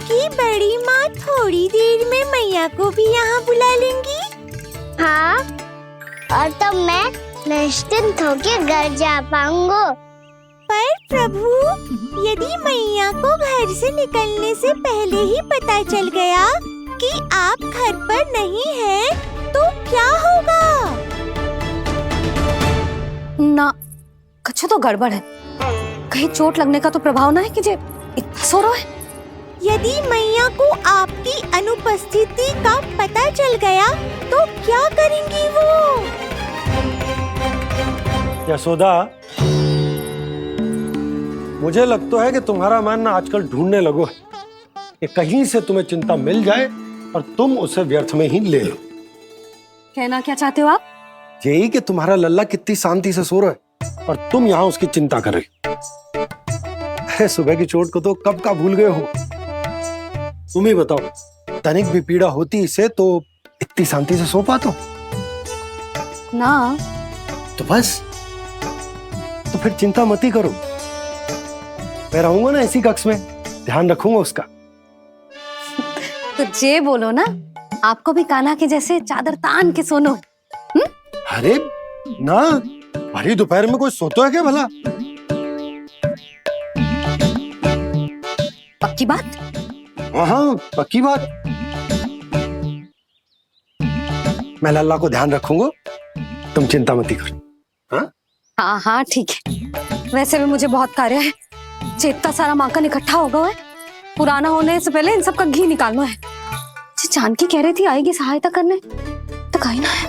कि बड़ी माँ थोड़ी देर में मैया को भी यहाँ बुला लेंगी? हाँ, और तब मैं निश्चिंत होकर घर जा पाऊंगा। पर प्रभु, यदि मैया को घर से निकलने से पहले ही पता चल गया कि आप घर पर नहीं हैं, तो क्या होगा? ना, कुछ तो गड़बड़ है। कहीं चोट लगने का तो प्रभाव ना है कि जे इतना सो रहा है। यदि मैया को आपकी अनुपस्थिति का पता चल गया तो क्या करेंगी वो? यशोदा, मुझे लगता है कि तुम्हारा मन ना आजकल ढूंढने लगो है कि कहीं से तुम्हें चिंता मिल जाए और तुम उसे व्यर्थ में ही ले लो। कहना क्या चाहते हो आप? यही कि तुम्हारा लल्ला कितनी शांति से सो रहा है और तुम यहाँ उसकी चिंता कर रही। अरे सुबह की चोट को तो कब का भूल गए हो। तुम ही बताओ, तनिक भी पीड़ा होती इसे तो इतनी शांति से सो पाते हो? ना। तो बस, तो फिर चिंता मत ही करो। मैं रहूंगा ना इसी कक्ष में, ध्यान रखूंगा उसका। तो जे बोलो ना, आपको भी कान्हा के जैसे चादर तान के सोनो। अरे ना, भरी दोपहर में कोई सोता है क्या भला? पक्की बात? हाँ, पक्की बात। मैं लल्ला को ध्यान रखूंगा, तुम चिंता मत करो। हाँ हाँ ठीक है। वैसे भी मुझे बहुत कार्य है। इतना सारा माखन इकट्ठा होगा है, पुराना होने से पहले इन सब का घी निकालना है। जानकी कह रही थी आएगी सहायता करने, तो कहीं ना है।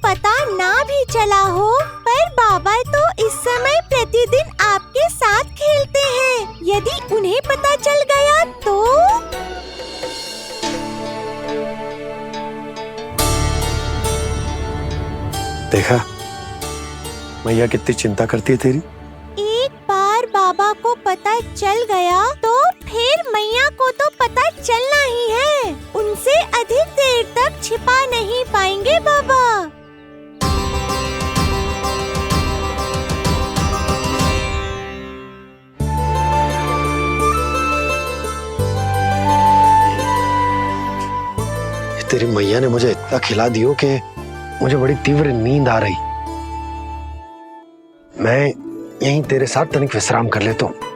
पता ना भी चला हो, पर बाबा तो इस समय प्रतिदिन आपके साथ खेलते हैं। यदि उन्हें पता चल गया तो? देखा मैया कितनी चिंता करती है तेरी। एक बार बाबा को पता चल गया तो फिर मैया को तो पता चलना ही है। उनसे अधिक देर तक छिपा नहीं पाएंगे बाबा। तेरी मैया ने मुझे इतना खिला दियो कि मुझे बड़ी तीव्र नींद आ रही। मैं यहीं तेरे साथ तनिक विश्राम कर लेता हूँ।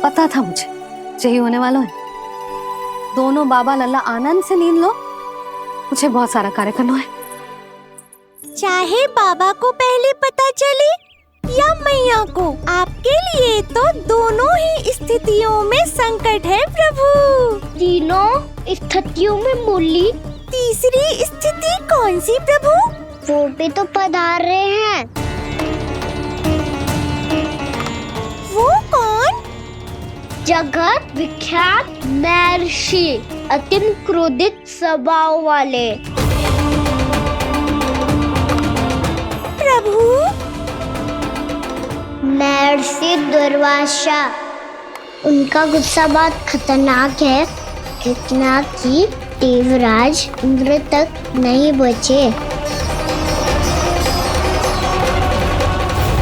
पता था मुझे यही होने वाला है। दोनों बाबा लल्ला आनंद से नींद लो, मुझे बहुत सारा कार्य करना है। चाहे बाबा को पहले पता चले या मैया को, आपके लिए तो दोनों ही स्थितियों में संकट है प्रभु। तीनों स्थितियों में मूली तीसरी स्थिति कौन सी प्रभु? वो भी तो पधार रहे हैं। वो कौन? जगत विख्यात महर्षि, अत्यंत क्रोधित स्वभाव वाले। प्रभु? महर्षि दुर्वासा। उनका गुस्सा बहुत खतरनाक है, इतना कि देवराज इंद्र तक नहीं बचे।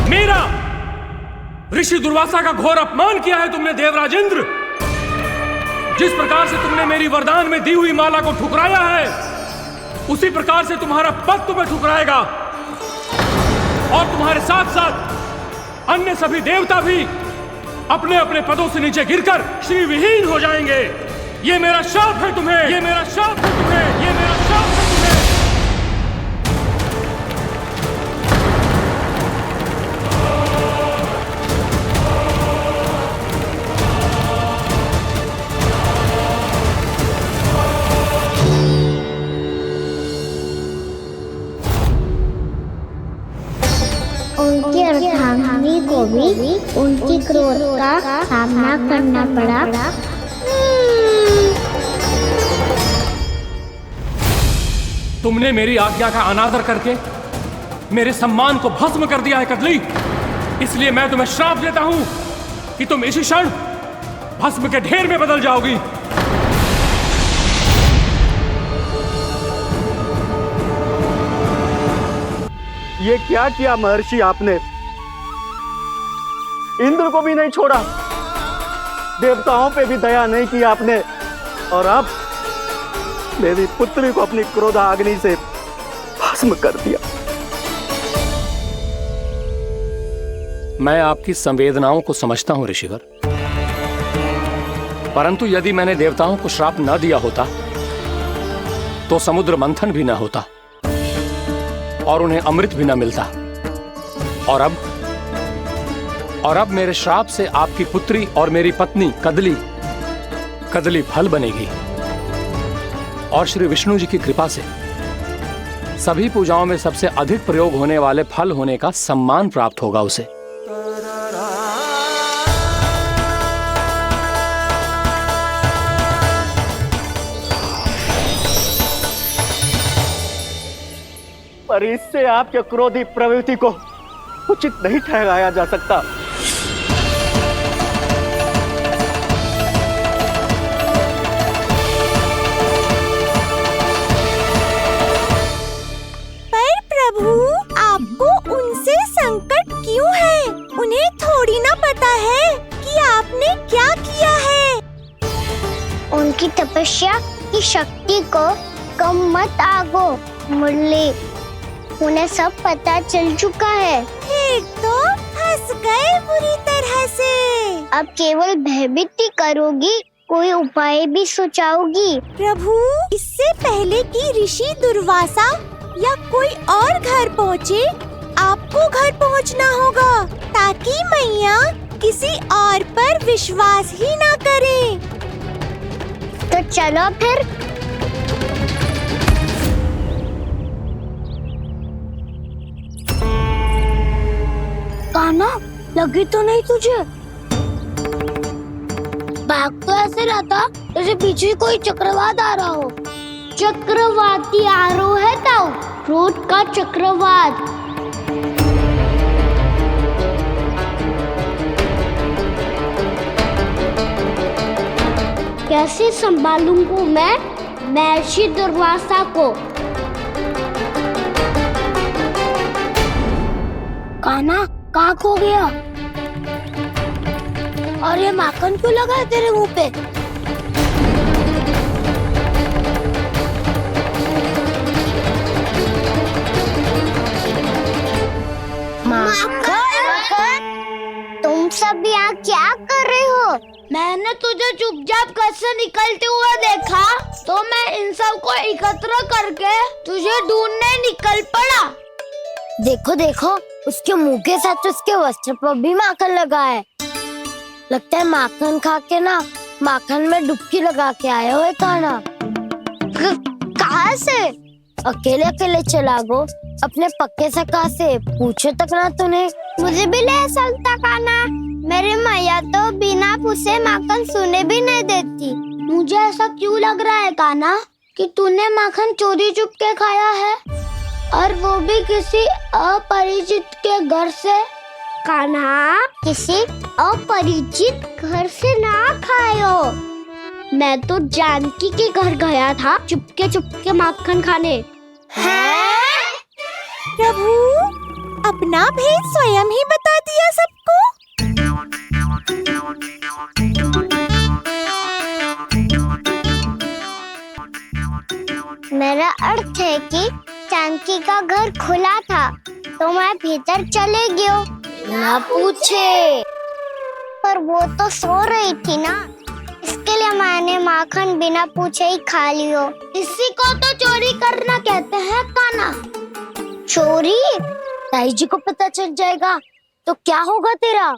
मेरा ऋषि दुर्वासा का घोर अपमान किया है तुमने देवराज इंद्र। जिस प्रकार से तुमने मेरी वरदान में दी हुई माला को ठुकराया है, उसी प्रकार से तुम्हारा पद तुम्हें ठुकराएगा, और तुम्हारे साथ साथ अन्य सभी देवता भी अपने अपने पदों से नीचे गिरकर श्री विहीन हो जाएंगे। ये मेरा शाप है तुम्हें, ये मेरा शाप है तुम्हें, ये मेरा शाप है तुम्हें। उनकी अर्धांगिनी को भी उनकी क्रोध का सामना करना पड़ा। तुमने मेरी आज्ञा का अनादर करके मेरे सम्मान को भस्म कर दिया है कदली। इसलिए मैं तुम्हें श्राप देता हूं कि तुम इसी क्षण भस्म के ढेर में बदल जाओगी। ये क्या किया महर्षि आपने? इंद्र को भी नहीं छोड़ा, देवताओं पे भी दया नहीं की आपने, और अब मेरी पुत्री को अपनी क्रोधाग्नि से भस्म कर दिया। मैं आपकी संवेदनाओं को समझता हूं ऋषिवर, परंतु यदि मैंने देवताओं को श्राप न दिया होता तो समुद्र मंथन भी न होता और उन्हें अमृत भी न मिलता। और अब मेरे श्राप से आपकी पुत्री और मेरी पत्नी कदली फल बनेगी, और श्री विष्णु जी की कृपा से सभी पूजाओं में सबसे अधिक प्रयोग होने वाले फल होने का सम्मान प्राप्त होगा उसे। पर इससे आपके क्रोधी प्रवृत्ति को उचित नहीं ठहराया जा सकता। पर प्रभु, आपको उनसे संकट क्यों है? उन्हें थोड़ी ना पता है कि आपने क्या किया है। उनकी तपस्या की शक्ति को कम मत आगो मुरली, उन्हें सब पता चल चुका है। फिर तो फंस गए बुरी तरह से। अब केवल भयभीत ही करोगी, कोई उपाय भी सुझाओगी? प्रभु, इससे पहले कि ऋषि दुर्वासा या कोई और घर पहुँचे, आपको घर पहुँचना होगा ताकि मैया किसी और पर विश्वास ही ना करे। तो चलो फिर। कान्हा, लगी तो नहीं तुझे? भाग तो ऐसे रहा था जैसे पीछे कोई चक्रवात आ रहा हो। चक्रवाती आरो है ताऊ, रोड का चक्रवात। कैसे संभालूंगा मैं महर्षि दुर्वासा को? कान्हा, कहाँ खो गया? और ये माखन क्यों लगा है तेरे मुंह पे? माखन, तुम सब यहाँ क्या कर रहे हो? मैंने तुझे चुपचाप घर से निकलते हुए देखा, तो मैं इन सब को एकत्र करके तुझे ढूंढने निकल पड़ा। देखो देखो, उसके मुंह के साथ उसके वस्त्र पर भी माखन लगा है। लगता है माखन खा के ना माखन में डुबकी लगा के आया हुआ है कान्हा। कहाँ से? अकेले अकेले चला गो अपने पक्के सका से, पूछो तक ना तूने। मुझे भी ले चलता कान्हा, मेरी मैया तो बिना पूछे माखन सुने भी नहीं देती। मुझे ऐसा क्यों लग रहा है कान्हा कि तूने माखन चोरी चुप के खाया है, और वो भी किसी अपरिचित के घर से? कान्हा, किसी अपरिचित घर से ना खायो। मैं तो जानकी के घर गया था चुपके माखन खाने। हैं? प्रभु, अपना भेद स्वयं ही बता दिया सबको। मेरा अर्थ है कि जानकी का घर खुला था तो मैं भीतर चले गयो। ना पूछे, पर वो तो सो रही थी ना, इसके लिए मैंने माखन बिना पूछे ही खा लियो। इसी को तो चोरी करना कहते हैं कान्हा। चोरी? ताई जी को पता चल जाएगा तो क्या होगा तेरा?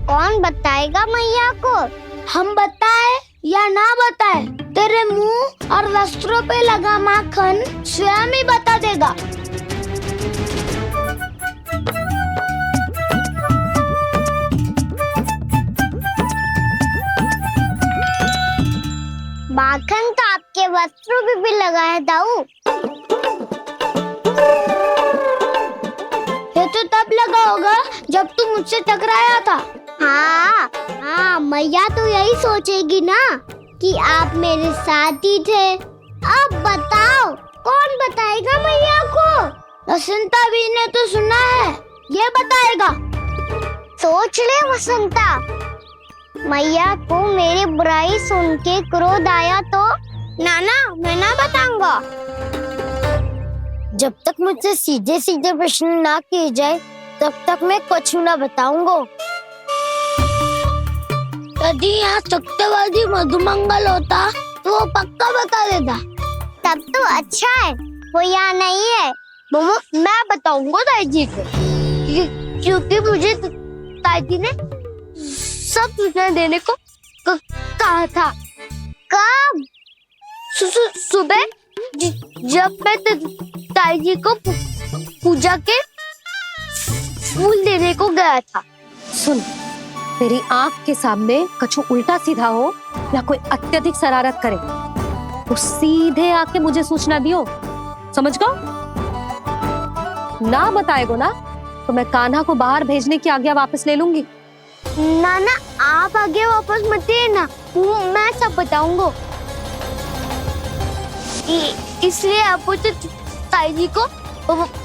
कौन बताएगा मैया को? हम बताए या ना बताए, तेरे मुंह और वस्त्रों पे लगा माखन स्वयं ही बता देगा। माखन तो आपके वस्त्रों पे भी लगा है दाऊ। ये तो तब लगा होगा जब तू मुझसे टकराया था। हाँ, मैया तो यही सोचेगी ना कि आप मेरे साथ ही थे। अब बताओ, कौन बताएगा मैया को? वसंता भी ने तो सुना है, ये बताएगा। सोच ले वसंता, मैया को मेरी बुराई सुन के क्रोध आया तो? नाना, मैं ना बताऊंगा। जब तक मुझसे सीधे सीधे प्रश्न ना किए जाए तब तक मैं कुछ ना बताऊंगा। यदि यहाँ सत्यवादी मधुमंगल होता तो वो पक्का बता देता। तब तो अच्छा है वो यहाँ नहीं है। मैं बताऊंगा ताई जी को, क्योंकि मुझे ताई जी ने सब सूचना देने को कहा था। कब? सुबह जब मैं ताई जी को पूजा के फूल देने को गया था। सुन, तेरी आंख के सामने कछु उल्टा सीधा हो या कोई अत्यधिक शरारत करे तो सीधे आके मुझे सूचना दियो, समझ गो? ना बताएगो ना तो मैं कान्हा को बाहर भेजने की आज्ञा वापस ले लूंगी। नाना, आप आगे वापस मत देना, मैं सब बताऊंगा। इसलिए आपको तो ताई जी को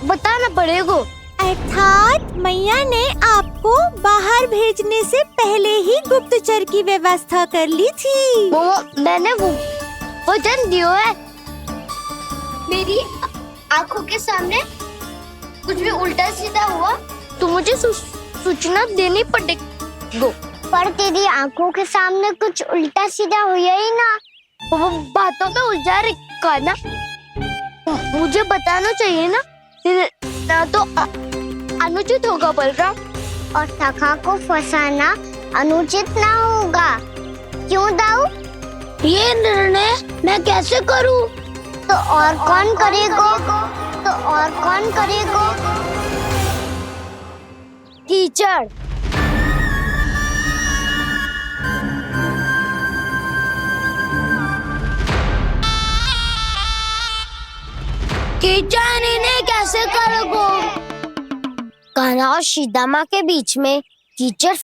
बताना पड़ेगा। अर्थात मैया ने आपको बाहर भेजने से पहले ही गुप्तचर की व्यवस्था कर ली थी। मैंने वो वचन दिया है। मेरी आंखों के सामने कुछ भी उल्टा सीधा हुआ तो मुझे सूचना देनी पड़ेगी। पर तेरी आंखों के सामने कुछ उल्टा सीधा हुआ ही ना। वो बातों पे उलझा रखा ना, मुझे बताना चाहिए ना, ना तो अनुचित होगा बलराम। और सखा को फंसाना अनुचित ना होगा, क्यों दाऊ? ये निर्णय मैं कैसे करूं? तो और कौन करेगा? तो और कौन करेगा? कीचड़। कीचड़ इन्हें कैसे करोगे? कान्हा और सीता माँ के बीच में कीचड़